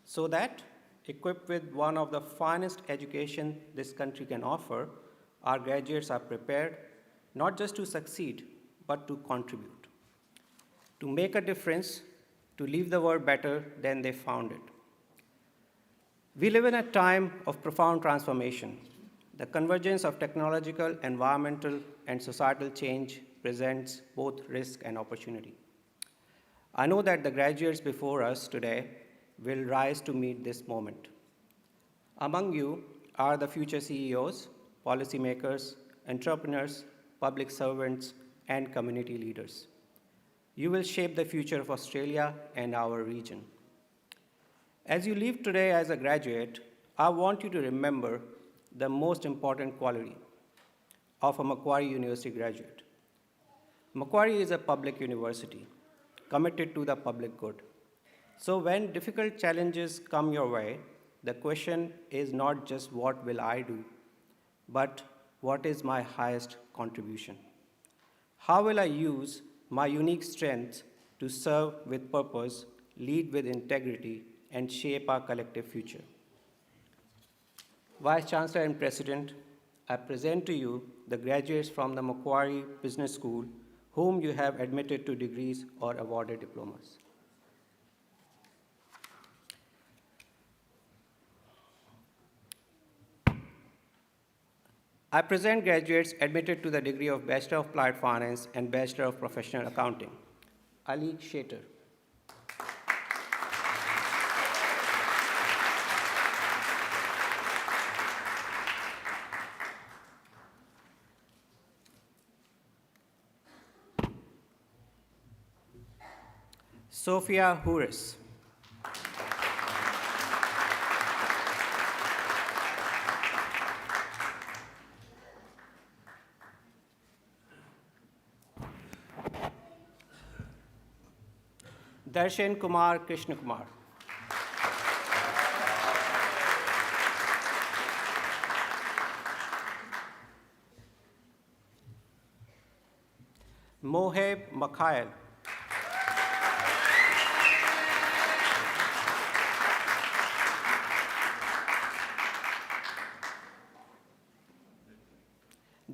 so that, equipped with one of the finest education this country can offer, our graduates are prepared not just to succeed, but to contribute, to make a difference, to leave the world better than they found it. We live in a time of profound transformation. The convergence of technological, environmental, and societal change presents both risk and opportunity. I know that the graduates before us today will rise to meet this moment. Among you are the future CEOs, policymakers, entrepreneurs, public servants, and community leaders. You will shape the future of Australia and our region. As you leave today as a graduate, I want you to remember the most important quality of a Macquarie University graduate. Macquarie is a public university committed to the public good. So when difficult challenges come your way, the question is not just what will I do, but what is my highest contribution? How will I use my unique strengths to serve with purpose, lead with integrity, and shape our collective future? Vice Chancellor and President, I present to you the graduates from the Macquarie Business School whom you have admitted to degrees or awarded diplomas. I present graduates admitted to the degree of Bachelor of Applied Finance and Bachelor of Professional Accounting. Ali Shater. Sophia Houris. Darshan Kumar Krishna Kumar. Moheb Makhael.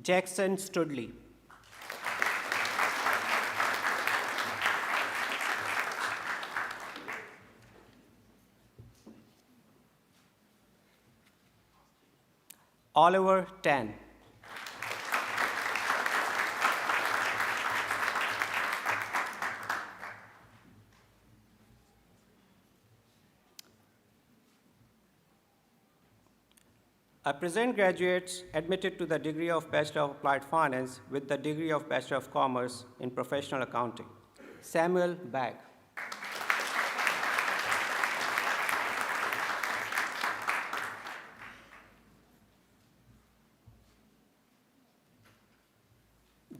Jackson Studley. Oliver Tan. I present graduates admitted to the degree of Bachelor of Applied Finance with the degree of Bachelor of Commerce in Professional Accounting. Samuel Bagg.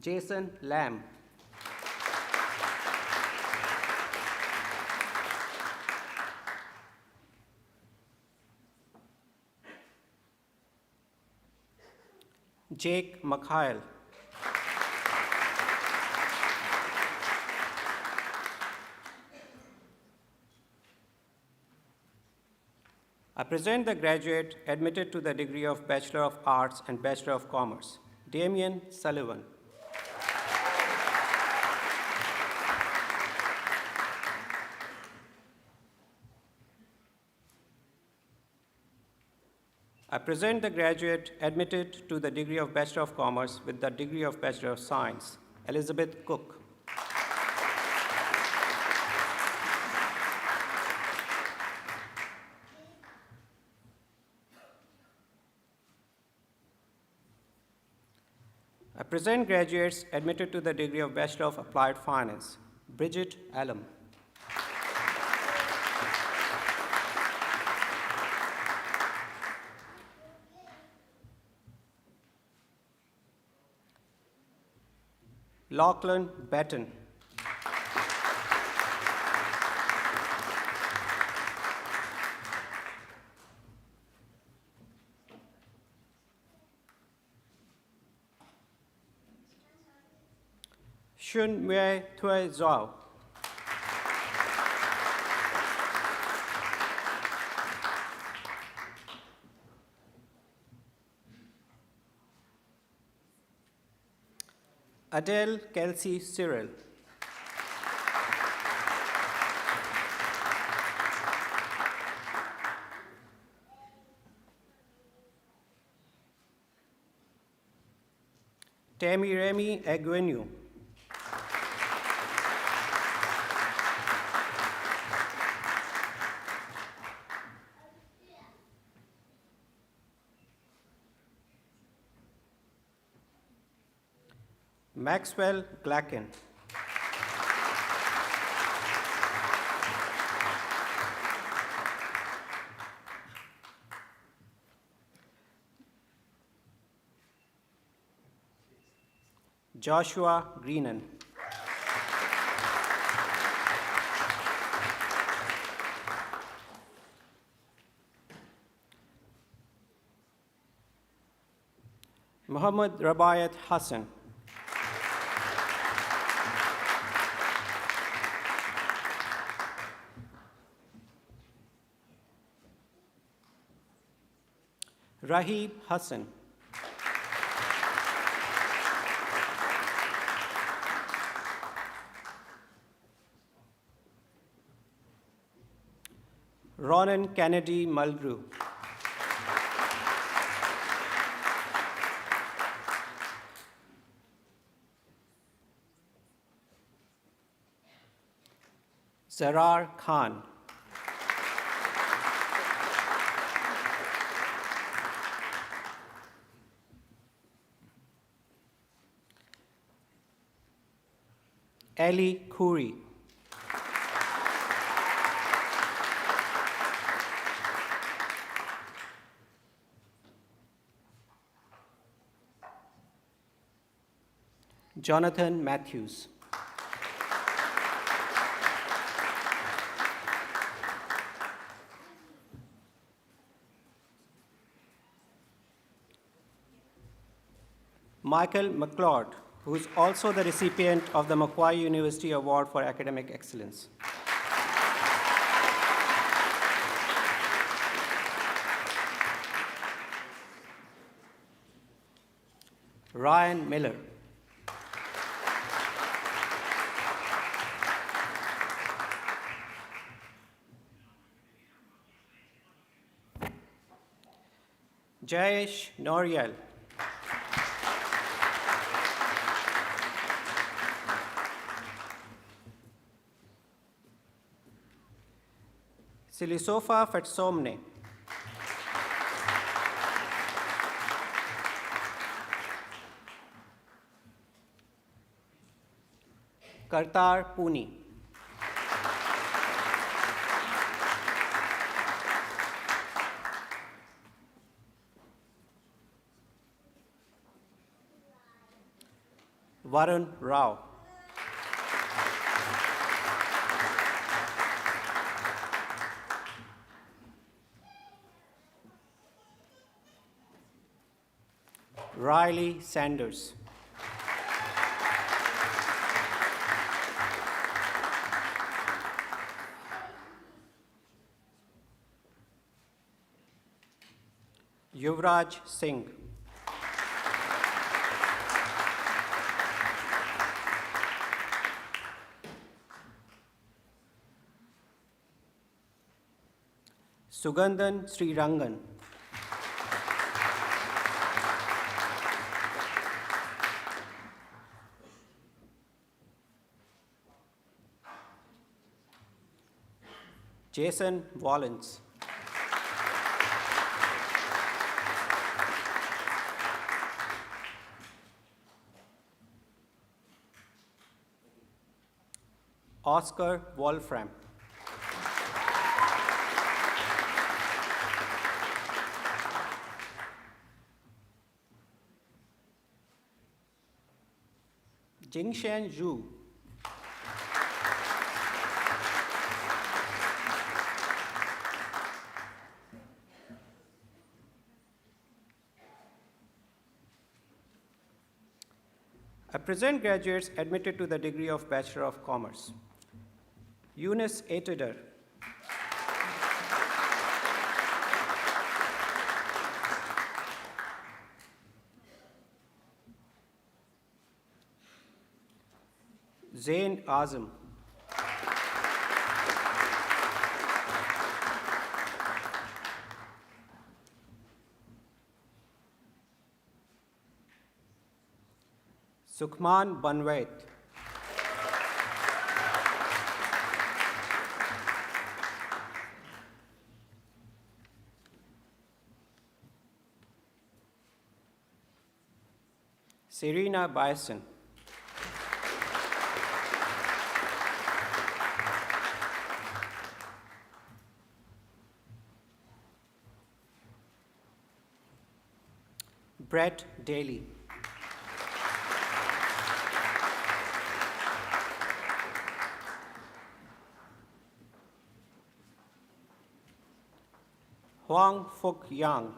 Jason Lamb. Jake Makhael. I present the graduate admitted to the degree of Bachelor of Arts and Bachelor of Commerce, Damien Sullivan. I present the graduate admitted to the degree of Bachelor of Commerce with the degree of Bachelor of Science, Elizabeth Cook. I present graduates admitted to the degree of Bachelor of Applied Finance, Bridget Allam. Lachlan Batten. Shun Mue Thue Zhao. Adele Kelsey Cyril. Tammy Remy Aguinu. Maxwell Glacken. Joshua Greenan. Muhammad Rabayat Hassan. Rahib Hassan. Ronan Kennedy Mulgrew. Zarar Khan. Ali Khoury. Jonathan Matthews. Michael McLeod, who is also the recipient of the Macquarie University Award for Academic Excellence. Ryan Miller. Jayesh Noriel. Silisofa Fatsomne. Kartar Puni. Varun Rao. Riley Sanders. Yuvraj Singh. Sugandhan Srirangan. Jason Wallens. Oscar Wolfram. Jingshan Zhu. I present graduates admitted to the degree of Bachelor of Commerce. Eunice Etider. Zain Azam. Sukhman Banwait. Serena Bison. Brett Daly. Huang Phúc Yang.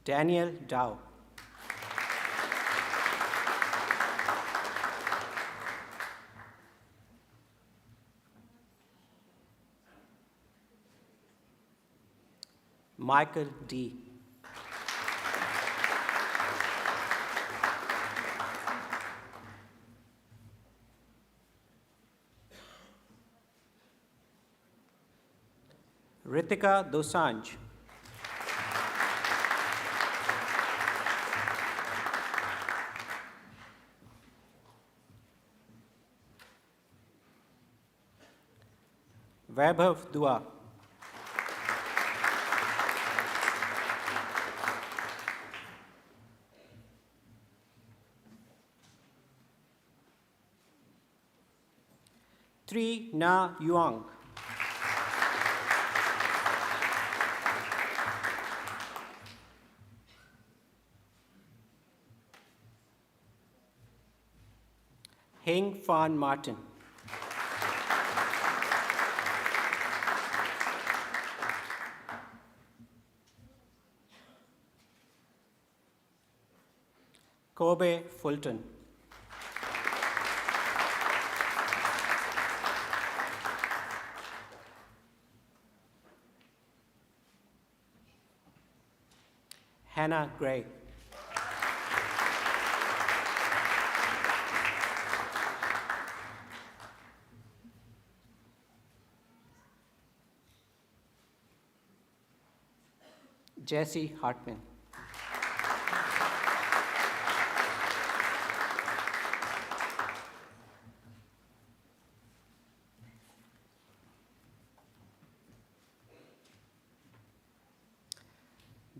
Daniel Dow. Michael D. Ritika Dosanjh. Vaibhav Dua. Tri Na Yuang. Heng Phan Martin. Kobe Fulton. Hannah Gray. Jesse Hartman.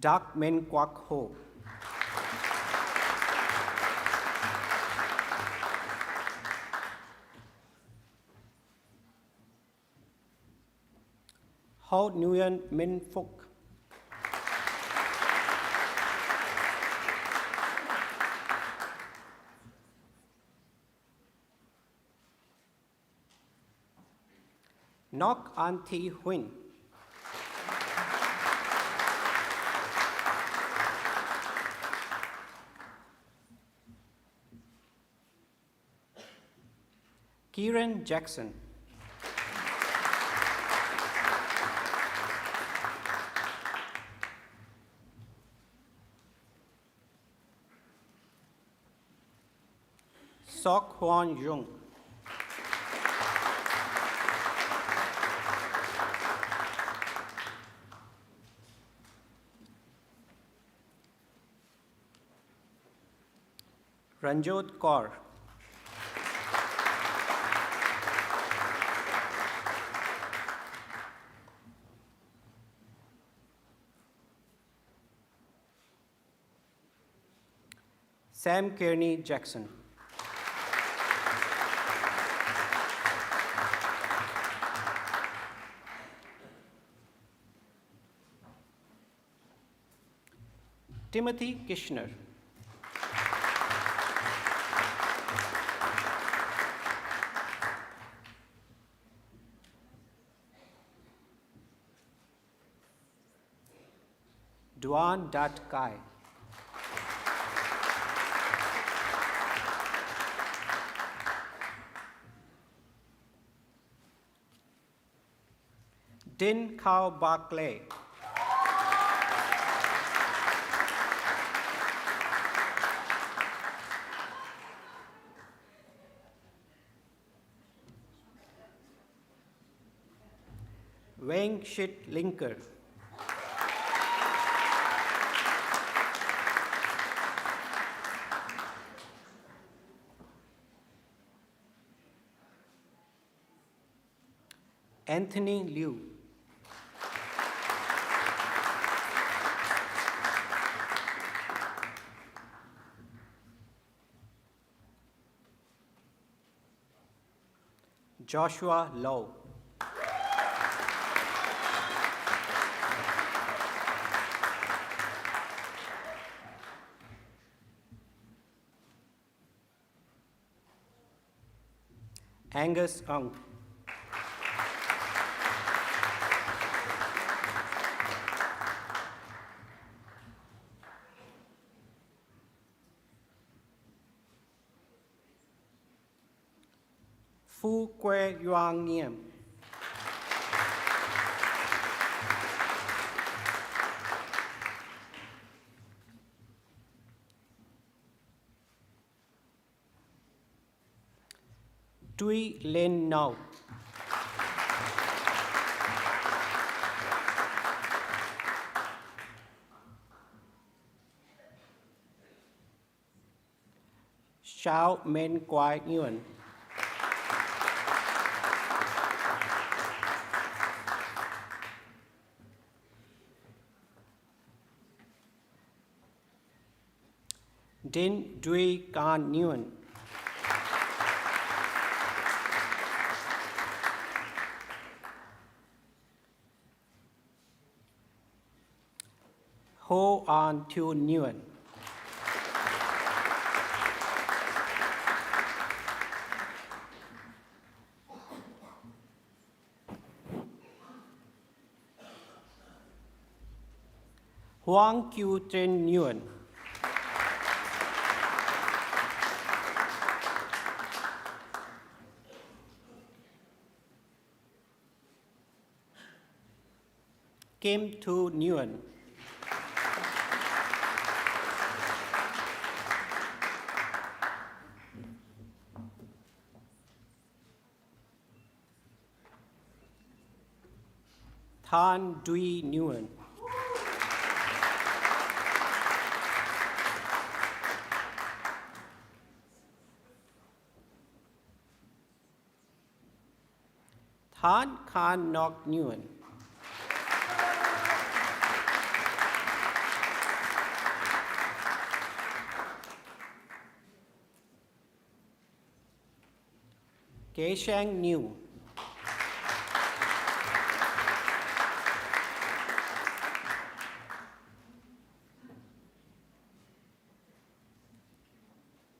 Dak Min Kwak Ho. Ho Nguyen Min Phúc. Nok An Thi Huyn. Kieran Jackson. Sok Hwan Jung. Ranjot Kaur. Sam Kearney Jackson. Timothy Kishner. Duan Dat Kai. Din Khao Barclay. Wang Shit Linker. Anthony Liu. Joshua Lowe. Angus Ung. Phu Que Yuan Ngiem. Tui Lin Nau. Shao Men Quai Nguyen. Din Dui Can Nguyen. Ho An Thu Nguyen. Huang Q Trin Nguyen. Kim Thu Nguyen. Than Dui Nguyen. Than Khan Nok Nguyen. Keishang New.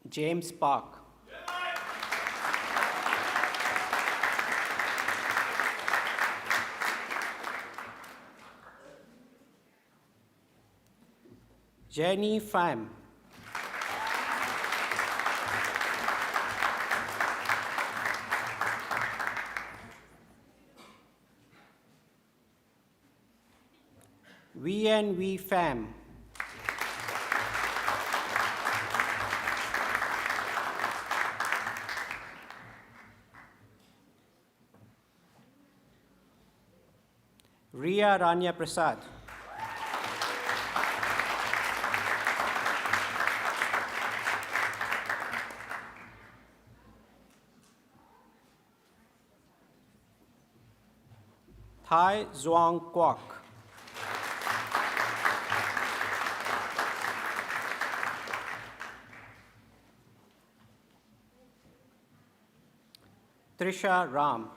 James Park. Jenny Pham. V Pham. Ria Rania Prasad. Thai Zhuang Kwok. Trisha Ram.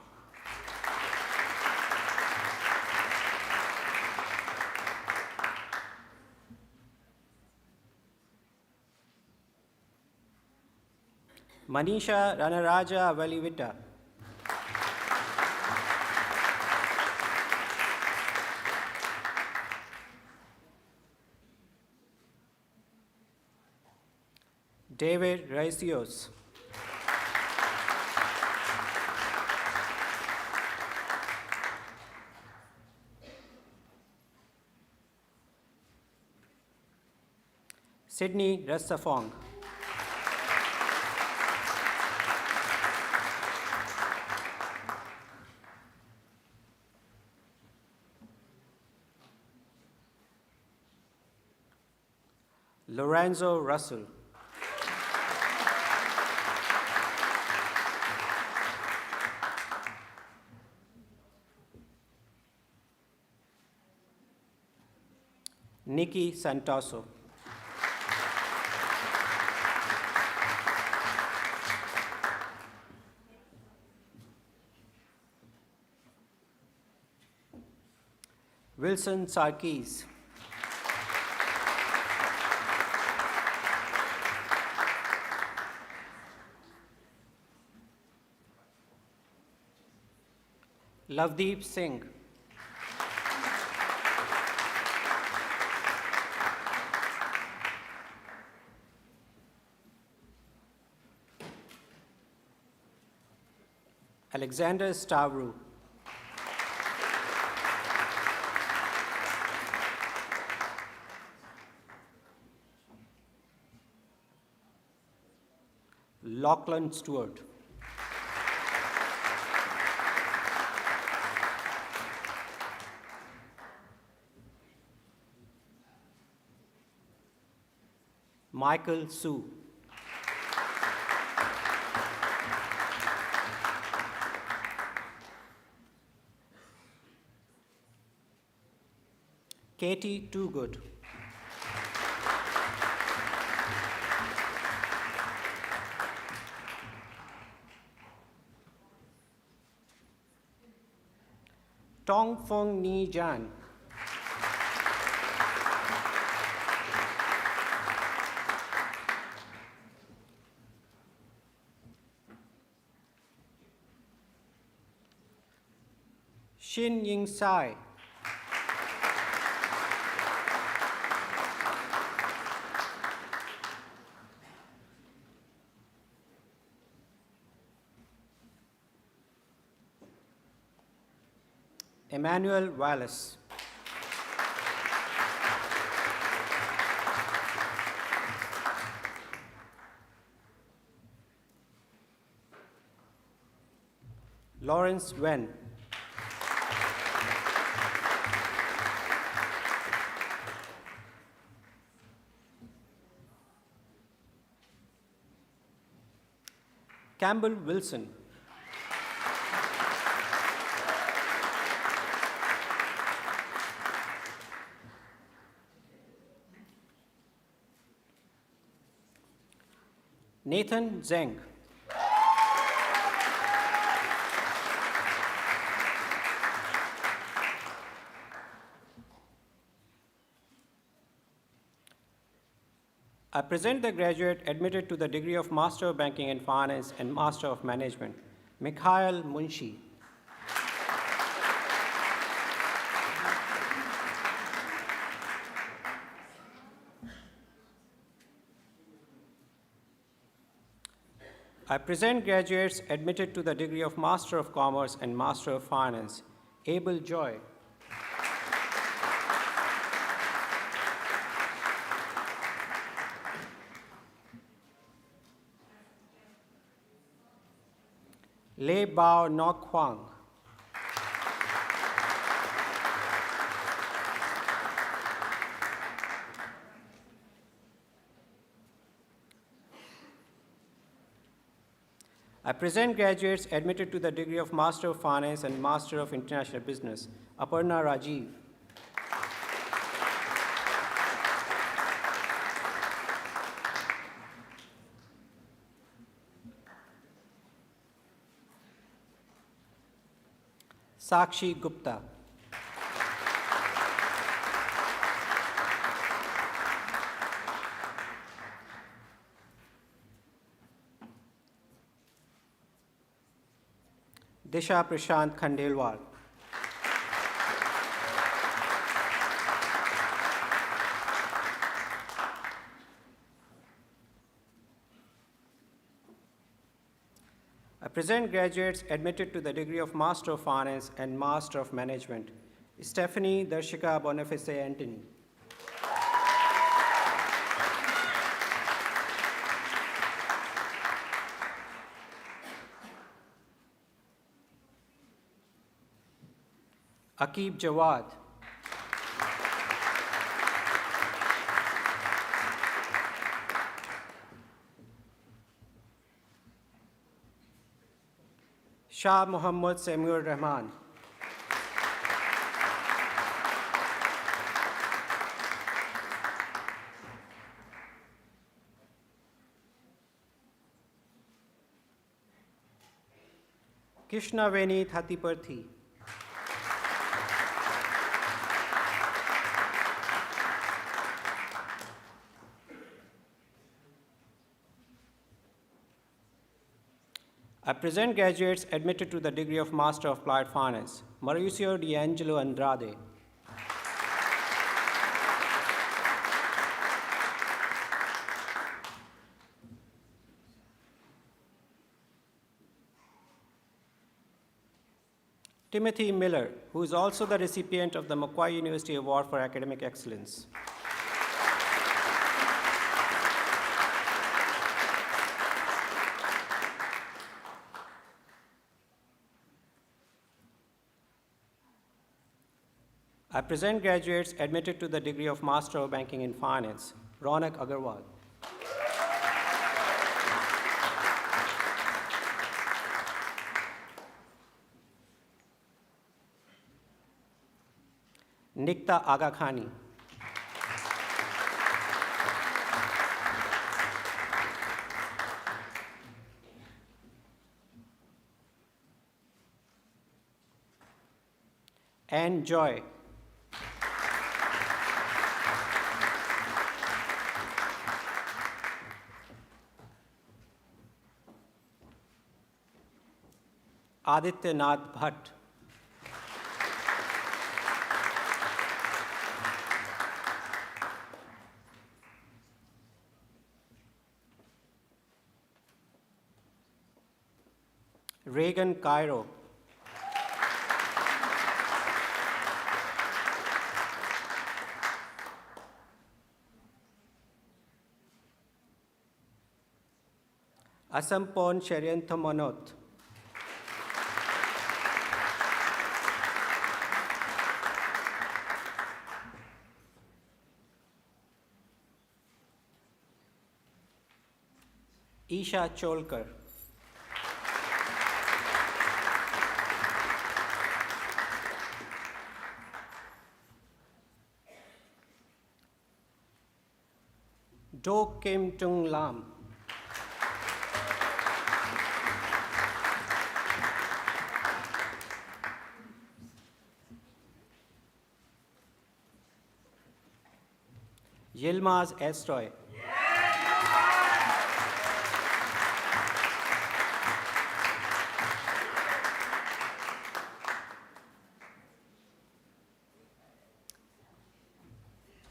Manisha Ranaraja Valivita. David Raisios. Sydney Rastafong. Lorenzo Russell. Nikki Santoso. Wilson Sarkis. Lavdeep Singh. Alexander Stavru. Lachlan Stewart. Michael Su. Katie Toogood. Tong Fong Ni Jan. Shin Ying Sai. Emmanuel Wallace. Lawrence Wen. Campbell Wilson. Nathan Zeng. I present the graduate admitted to the degree of Master of Banking and Finance and Master of Management, Mikhail Munshi. I present graduates admitted to the degree of Master of Commerce and Master of Finance, Abel Joy. Lei Bao Nok Huang. I present graduates admitted to the degree of Master of Finance and Master of International Business, Aparna Rajiv. Sakshi Gupta. Disha Prashant Khandelwal. I present graduates admitted to the degree of Master of Finance and Master of Management, Stephanie Darshika Boniface Antony. Akib Jawad. Shah Muhammad Samuel Rahman. Krishnaveni Thatiparthi. I present graduates admitted to the degree of Master of Applied Finance, Mauricio D'Angelo Andrade, Timothy Miller, who is also the recipient of the Macquarie University Award for Academic Excellence. I present graduates admitted to the degree of Master of Banking in Finance, Ronak Agarwal. Nikta Aga Khani. Anne Joy. Aditya Nath Bhatt. Reagan Cairo. Asampon Sharyantamanot. Isha Cholkar. Do Kim Tung Lam. Yilmaz Estroy.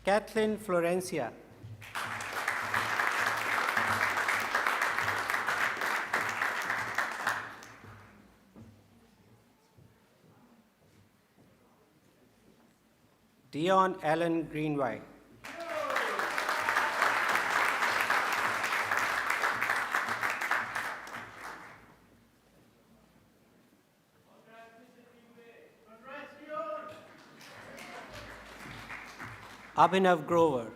Kathleen Florencia. Dion Allen Greenway. Abhinav Grover.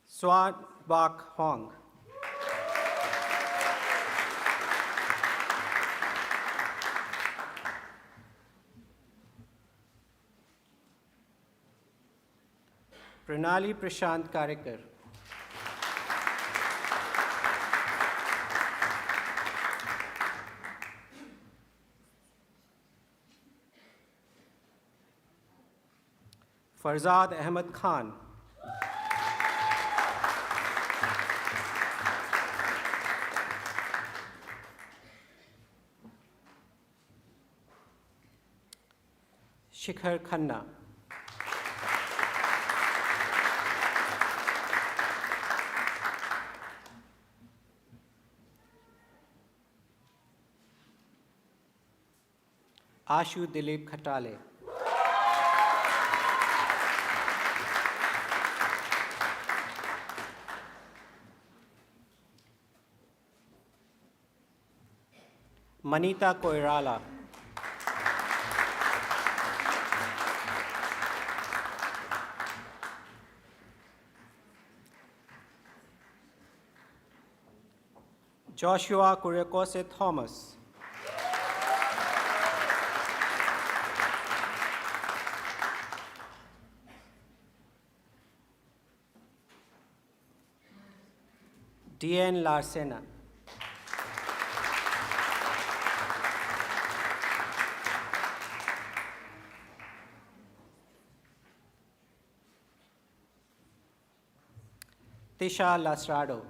Swat Bak Hong. Pranali Prashant Karekar. Farzad Ahmed Khan. Shikhar Khanna. Ashu Dilip Khatale. Manita Koirala. Joshua Kuriakose Thomas. D.N. Larsena. Tisha Lasrado.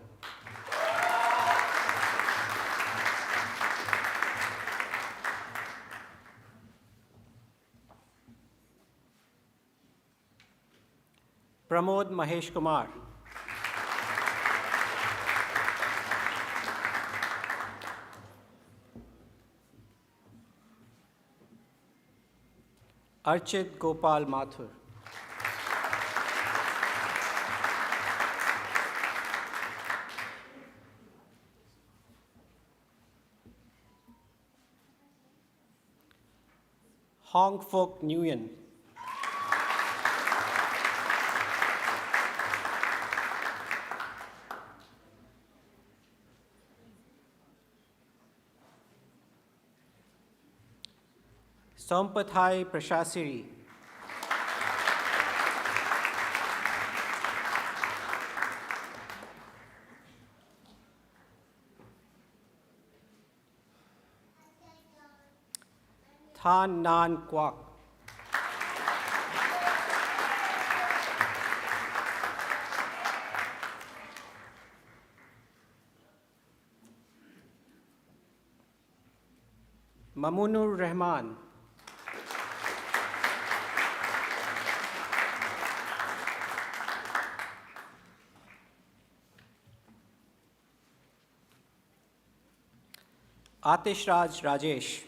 Pramod Mahesh Kumar. Archit Gopal Mathur. Hong Fook Nguyen. Sampathai Prashasiri. Than Nan Kwak. Mamunur Rahman. Atish Raj Rajesh.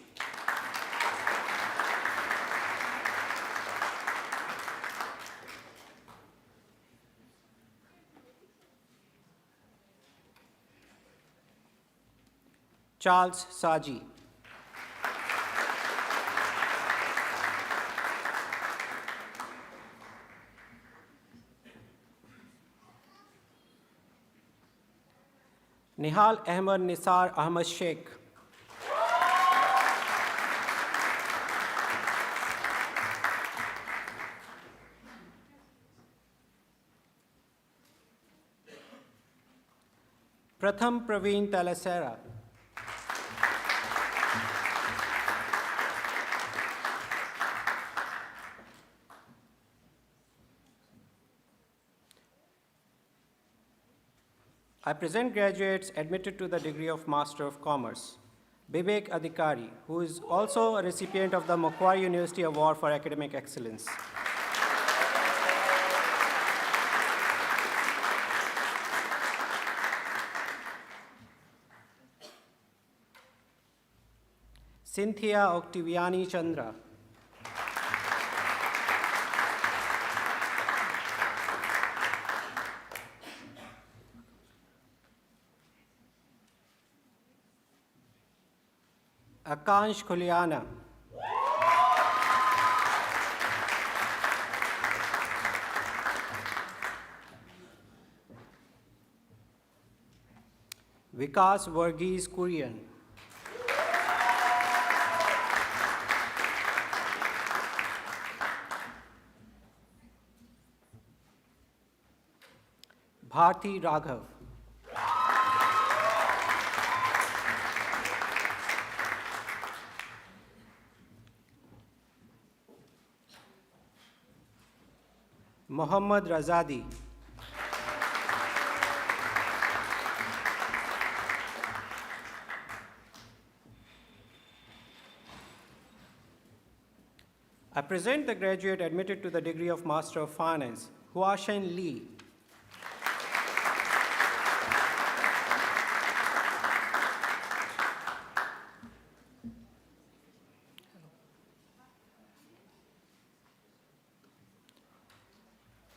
Charles Saji. Nihal Ahmed Nisar Ahmed Sheikh. Pratham Praveen Talasera. I present graduates admitted to the degree of Master of Commerce. Bibek Adhikari, who is also a recipient of the Macquarie University Award for Academic Excellence. Cynthia Octaviani Chandra. Akansh Kuliana. Vikas Varghese Kurian. Bharti Raghav. Mohammad Razadi. I present the graduate admitted to the degree of Master of Finance, Huashen Li.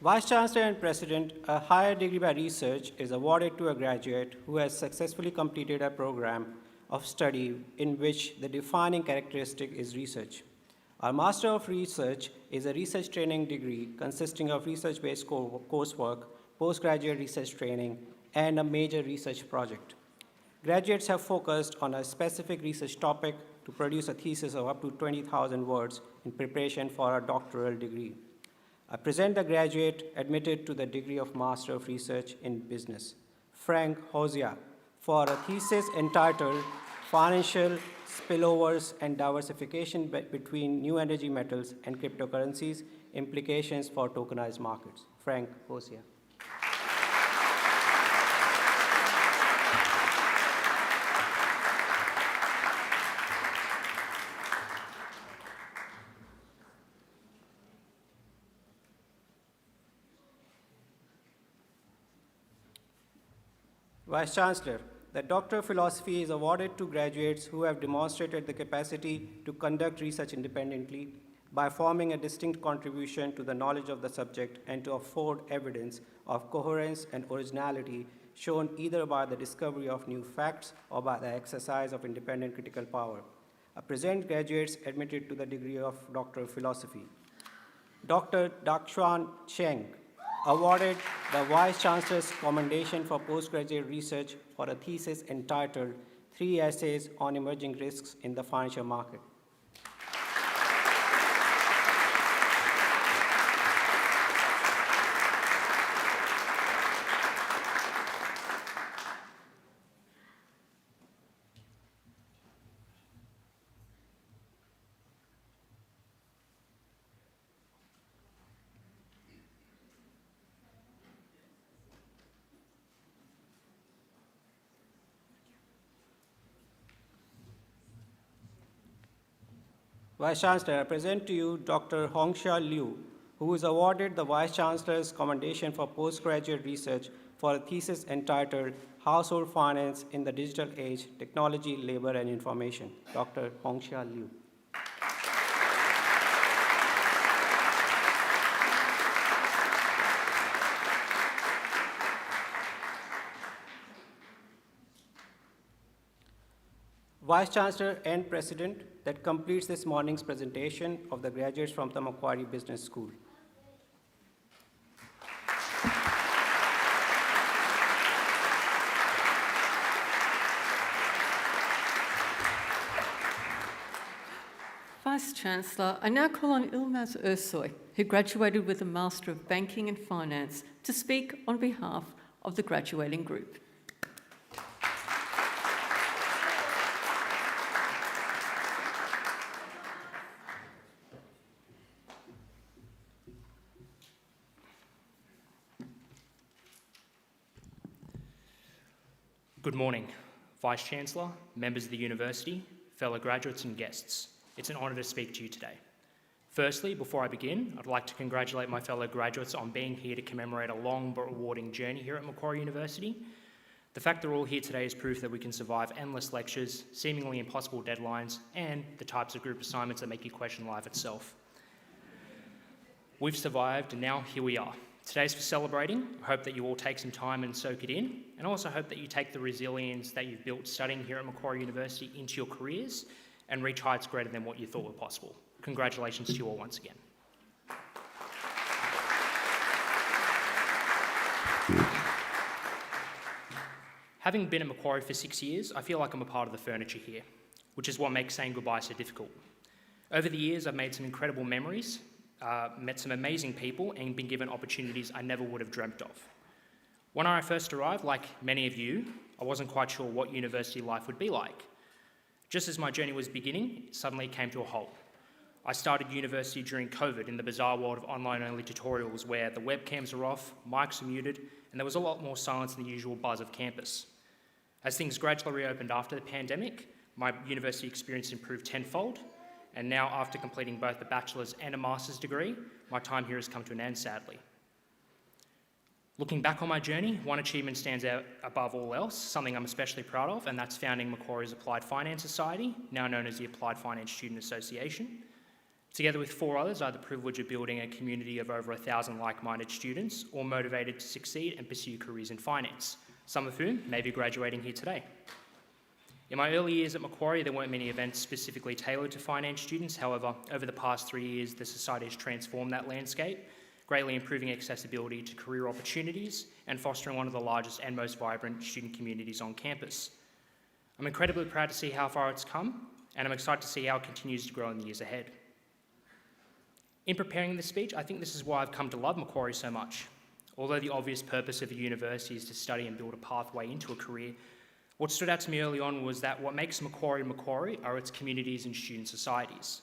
Vice Chancellor and President, a higher degree by research is awarded to a graduate who has successfully completed a program of study in which the defining characteristic is research. Our Master of Research is a research training degree consisting of research-based coursework, postgraduate research training, and a major research project. Graduates have focused on a specific research topic to produce a thesis of up to 20,000 words in preparation for a doctoral degree. I present the graduate admitted to the degree of Master of Research in Business, Frank Hosea, for a thesis entitled Financial Spillovers and Diversification Between New Energy Metals and Cryptocurrencies, Implications for Tokenized Markets. Frank Hosea. Vice-Chancellor, the Doctor of Philosophy is awarded to graduates who have demonstrated the capacity to conduct research independently by forming a distinct contribution to the knowledge of the subject and to afford evidence of coherence and originality shown either by the discovery of new facts or by the exercise of independent critical power. A present graduates admitted to the degree of Doctor of Philosophy. Dr. Dakshuan Cheng, awarded the Vice-Chancellor's Commendation for Postgraduate Research for a thesis entitled 3 Essays on Emerging Risks in the Financial Market. Vice-Chancellor, I present to you Dr. Hongxia Liu, who is awarded the Vice-Chancellor's Commendation for Postgraduate Research for a thesis entitled Household Finance in the Digital Age, Technology, Labor, and Information. Dr. Hongxia Liu. Vice-Chancellor and President, that completes this morning's presentation of the graduates from the Macquarie Business School. Vice-Chancellor, I now call on Ilmaz Ersoy, who graduated with a Master of Banking and Finance, to speak on behalf of the graduating group. Good morning, Vice-Chancellor, members of the University, fellow graduates and guests. It's an honour to speak to you today. Firstly, before I begin, I'd like to congratulate my fellow graduates on being here to commemorate a long but rewarding journey here at Macquarie University. The fact they're all here today is proof that we can survive endless lectures, seemingly impossible deadlines, and the types of group assignments that make you question life itself. We've survived, and now here we are. Today's for celebrating. I hope that you all take some time and soak it in, and I also hope that you take the resilience that you've built studying here at Macquarie University into your careers and reach heights greater than what you thought were possible. Congratulations to you all once again. Having been at Macquarie for 6 years, I feel like I'm a part of the furniture here, which is what makes saying goodbye so difficult. Over the years, I've made some incredible memories, met some amazing people, and been given opportunities I never would have dreamt of. When I first arrived, like many of you, I wasn't quite sure what university life would be like. Just as my journey was beginning, it suddenly came to a halt. I started university during COVID in the bizarre world of online-only tutorials where the webcams are off, mics are muted, and there was a lot more silence than the usual buzz of campus. As things gradually reopened after the pandemic, my university experience improved tenfold, and now after completing both a bachelor's and a master's degree, my time here has come to an end, sadly. Looking back on my journey, one achievement stands out above all else, something I'm especially proud of, and that's founding Macquarie's Applied Finance Society, now known as the Applied Finance Student Association. Together with 4 others, I had the privilege of building a community of over 1,000 like-minded students, all motivated to succeed and pursue careers in finance, some of whom may be graduating here today. In my early years at Macquarie, there weren't many events specifically tailored to finance students. However, over the past 3 years, the Society has transformed that landscape, greatly improving accessibility to career opportunities and fostering one of the largest and most vibrant student communities on campus. I'm incredibly proud to see how far it's come, and I'm excited to see how it continues to grow in the years ahead. In preparing this speech, I think this is why I've come to love Macquarie so much. Although the obvious purpose of a university is to study and build a pathway into a career, what stood out to me early on was that what makes Macquarie Macquarie are its communities and student societies,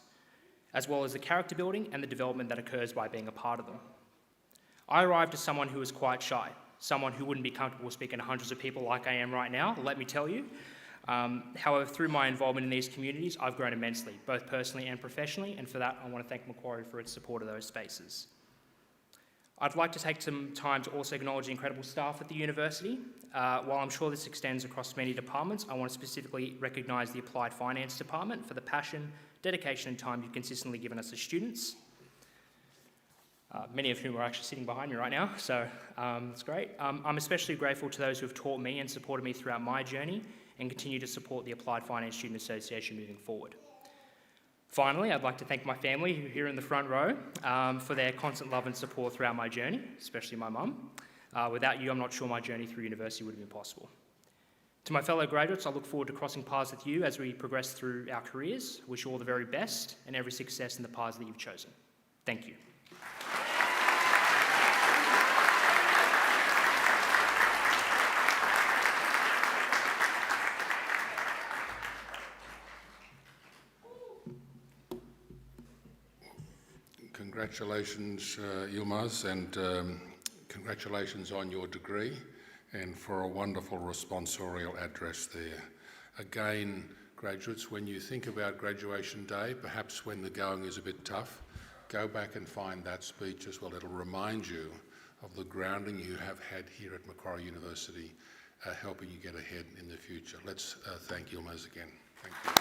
as well as the character building and the development that occurs by being a part of them. I arrived as someone who was quite shy, someone who wouldn't be comfortable speaking to hundreds of people like I am right now, let me tell you. However, through my involvement in these communities, I've grown immensely, both personally and professionally, and for that, I want to thank Macquarie for its support of those spaces. I'd like to take some time to also acknowledge the incredible staff at the university. While I'm sure this extends across many departments, I want to specifically recognise the Applied Finance Department for the passion, dedication and time you've consistently given us as students. Many of whom are actually sitting behind me right now, so it's great. I'm especially grateful to those who have taught me and supported me throughout my journey and continue to support the Applied Finance Student Association moving forward. Finally, I'd like to thank my family, who are here in the front row, for their constant love and support throughout my journey, especially my mum. Without you, I'm not sure my journey through university would have been possible. To my fellow graduates, I look forward to crossing paths with you as we progress through our careers. Wish you all the very best and every success in the paths that you've chosen. Thank you. Congratulations, Yilmaz, and congratulations on your degree and for a wonderful responsorial address there. Again, graduates, when you think about graduation day, perhaps when the going is a bit tough, go back and find that speech as well. It'll remind you of the grounding you have had here at Macquarie University, helping you get ahead in the future. Let's thank Yilmaz again. Thank you.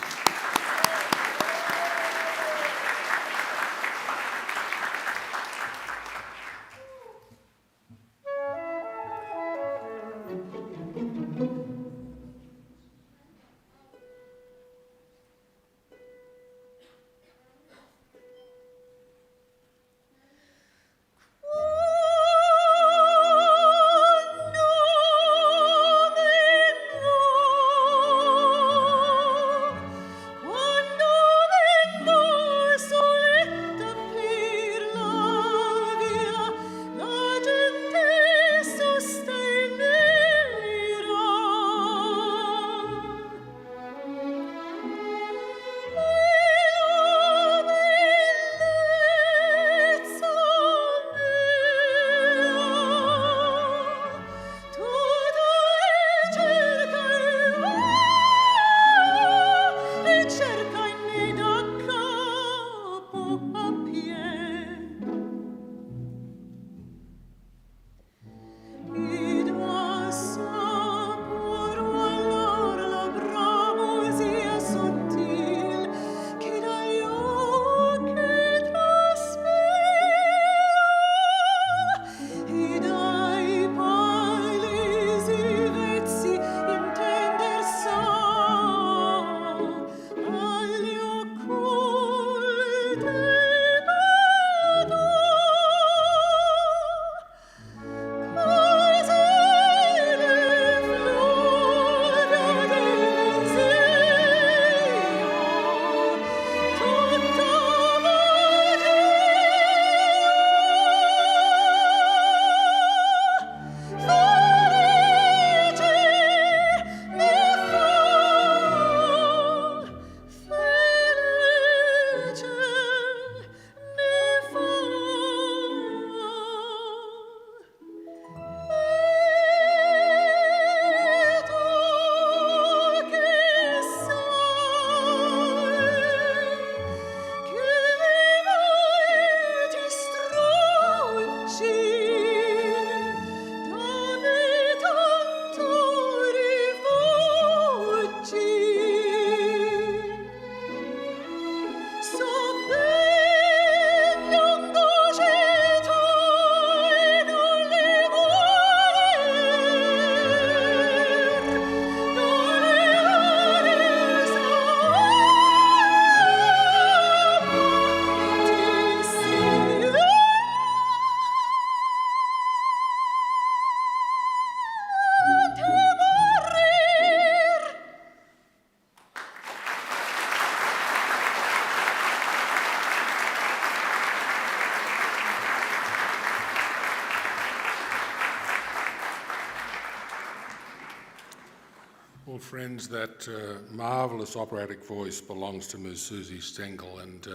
Well, friends, that marvellous operatic voice belongs to Ms. Susie Stengel, and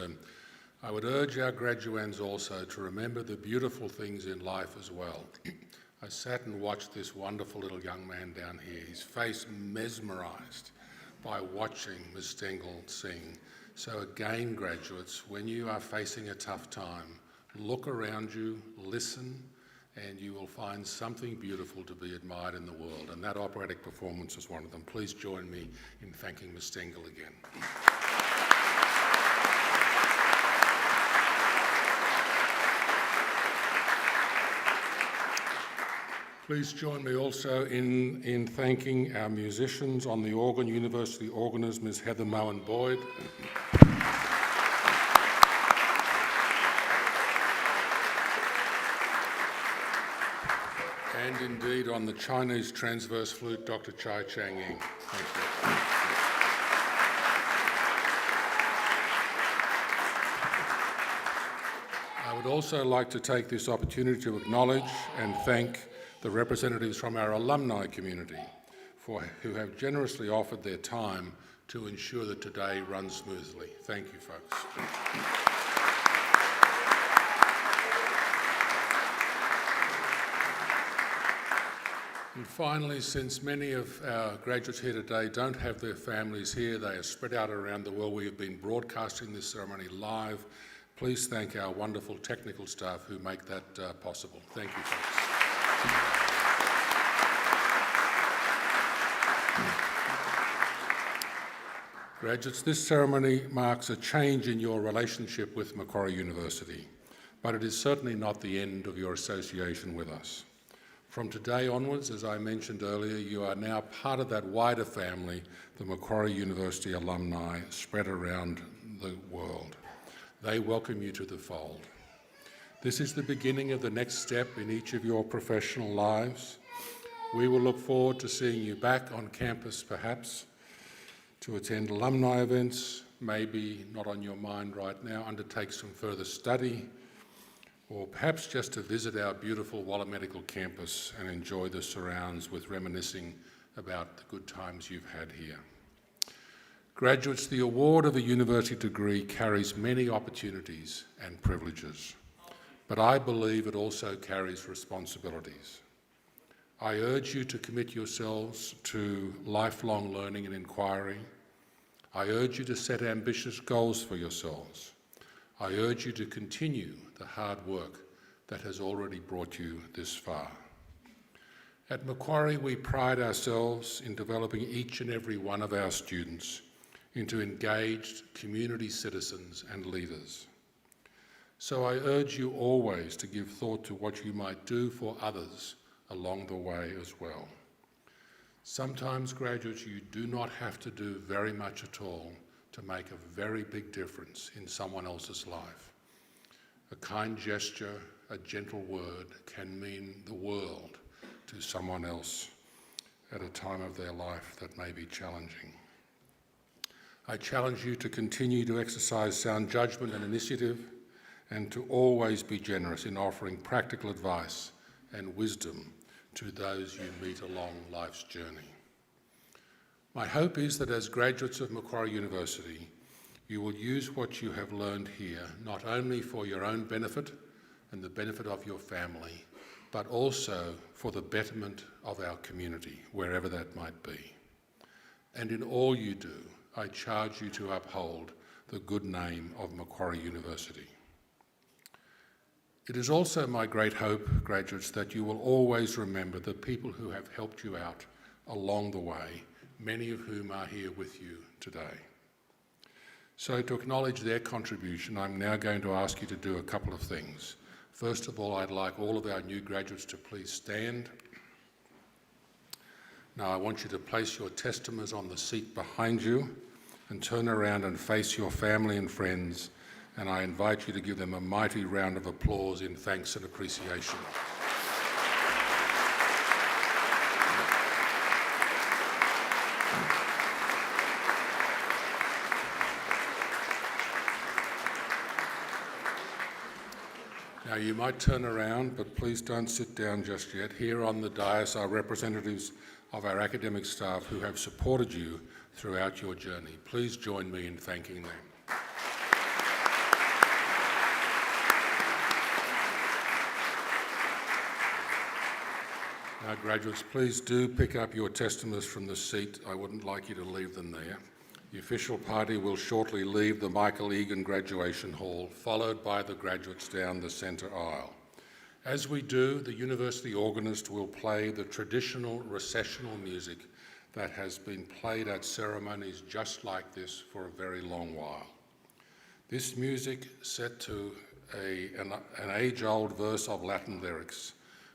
I would urge our graduands also to remember the beautiful things in life as well. I sat and watched this wonderful little young man down here, his face mesmerised by watching Ms. Stengel sing. So again, graduates, when you are facing a tough time, Look around you, listen, and you will find something beautiful to be admired in the world. And that operatic performance is one of them. Please join me in thanking Ms. Stengel again. Please join me also in thanking our musicians on the organ, University organist, Ms. Heather Mowen-Boyd. And indeed on the Chinese transverse flute, Dr. Chai Chang-Ying. Thank you. I would also like to take this opportunity to acknowledge and thank the representatives from our alumni community who have generously offered their time to ensure that today runs smoothly. Thank you, folks. And finally, since many of our graduates here today don't have their families here, they are spread out around the world. We have been broadcasting this ceremony live. Please thank our wonderful technical staff who make that possible. Thank you, folks. Graduates, this ceremony marks a change in your relationship with Macquarie University, but it is certainly not the end of your association with us. From today onwards, as I mentioned earlier, you are now part of that wider family, the Macquarie University alumni spread around the world. They welcome you to the fold. This is the beginning of the next step in each of your professional lives. We will look forward to seeing you back on campus, perhaps, to attend alumni events, maybe not on your mind right now, undertake some further study, or perhaps just to visit our beautiful Waller Medical campus and enjoy the surrounds with reminiscing about the good times you've had here. Graduates, the award of a university degree carries many opportunities and privileges, but I believe it also carries responsibilities. I urge you to commit yourselves to lifelong learning and inquiry. I urge you to set ambitious goals for yourselves. I urge you to continue the hard work that has already brought you this far. At Macquarie, we pride ourselves in developing each and every one of our students into engaged community citizens and leaders. So I urge you always to give thought to what you might do for others along the way as well. Sometimes, graduates, you do not have to do very much at all to make a very big difference in someone else's life. A kind gesture, a gentle word can mean the world to someone else at a time of their life that may be challenging. I challenge you to continue to exercise sound judgment and initiative, and to always be generous in offering practical advice and wisdom to those you meet along life's journey. My hope is that as graduates of Macquarie University, you will use what you have learned here not only for your own benefit and the benefit of your family, but also for the betterment of our community, wherever that might be. And in all you do, I charge you to uphold the good name of Macquarie University. It is also my great hope, graduates, that you will always remember the people who have helped you out along the way, many of whom are here with you today. So to acknowledge their contribution, I'm now going to ask you to do a couple of things. First of all, I'd like all of our new graduates to please stand. Now I want you to place your testaments on the seat behind you and turn around and face your family and friends, and I invite you to give them a mighty round of applause in thanks and appreciation. Now you might turn around, but please don't sit down just yet. Here on the dais are representatives of our academic staff who have supported you throughout your journey. Please join me in thanking them. Now, graduates, please do pick up your testaments from the seat. I wouldn't like you to leave them there. The official party will shortly leave the Michael Egan Graduation Hall, followed by the graduates down the centre aisle. As we do, the university organist will play the traditional recessional music that has been played at ceremonies just like this for a very long while. This music, set to an age-old verse of Latin lyrics,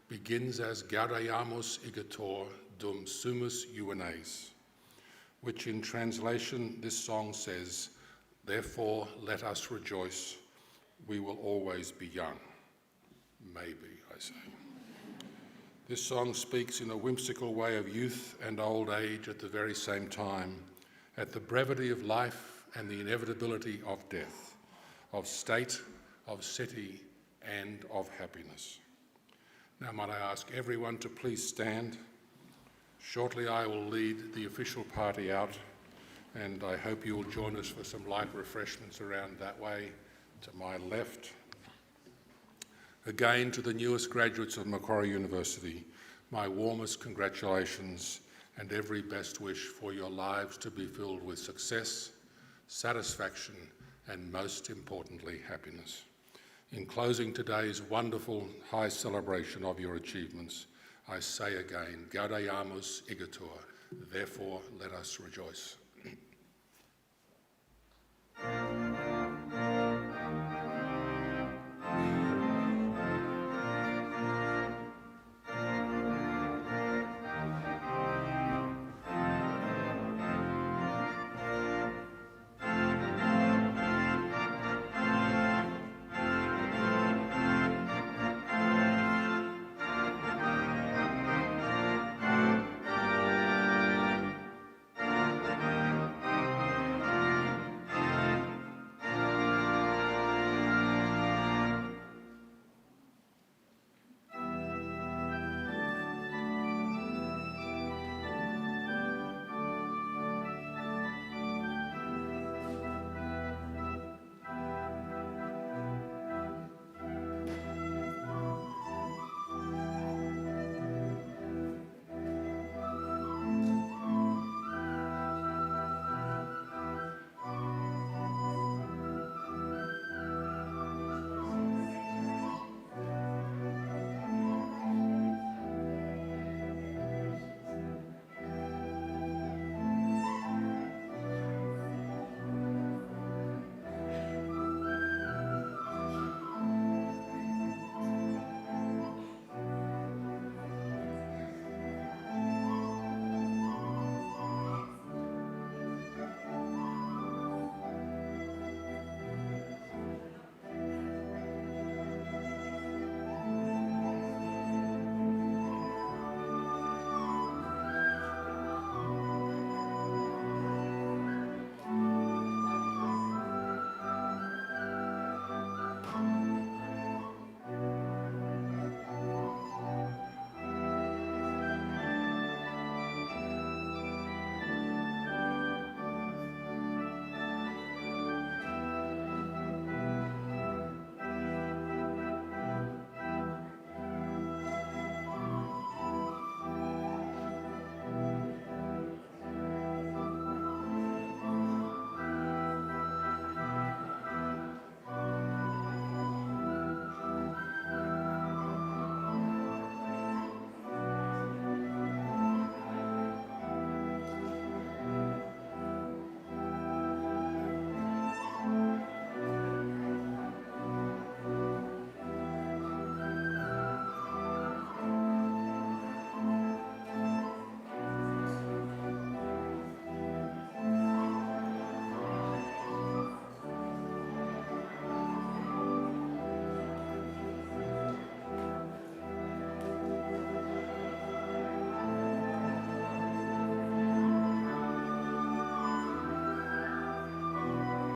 begins as Gaudeamus igitur dum sumus juvenes, which in translation this song says, "Therefore let us rejoice, we will always be young." Maybe, I say. This song speaks in a whimsical way of youth and old age at the very same time, at the brevity of life and the inevitability of death, of state, of city, and of happiness. Now might I ask everyone to please stand. Shortly I will lead the official party out, and I hope you will join us for some light refreshments around that way to my left. Again, to the newest graduates of Macquarie University, my warmest congratulations and every best wish for your lives to be filled with success, satisfaction, and most importantly, happiness. In closing today's wonderful high celebration of your achievements, I say again, Gaudeamus igitur, therefore let us rejoice.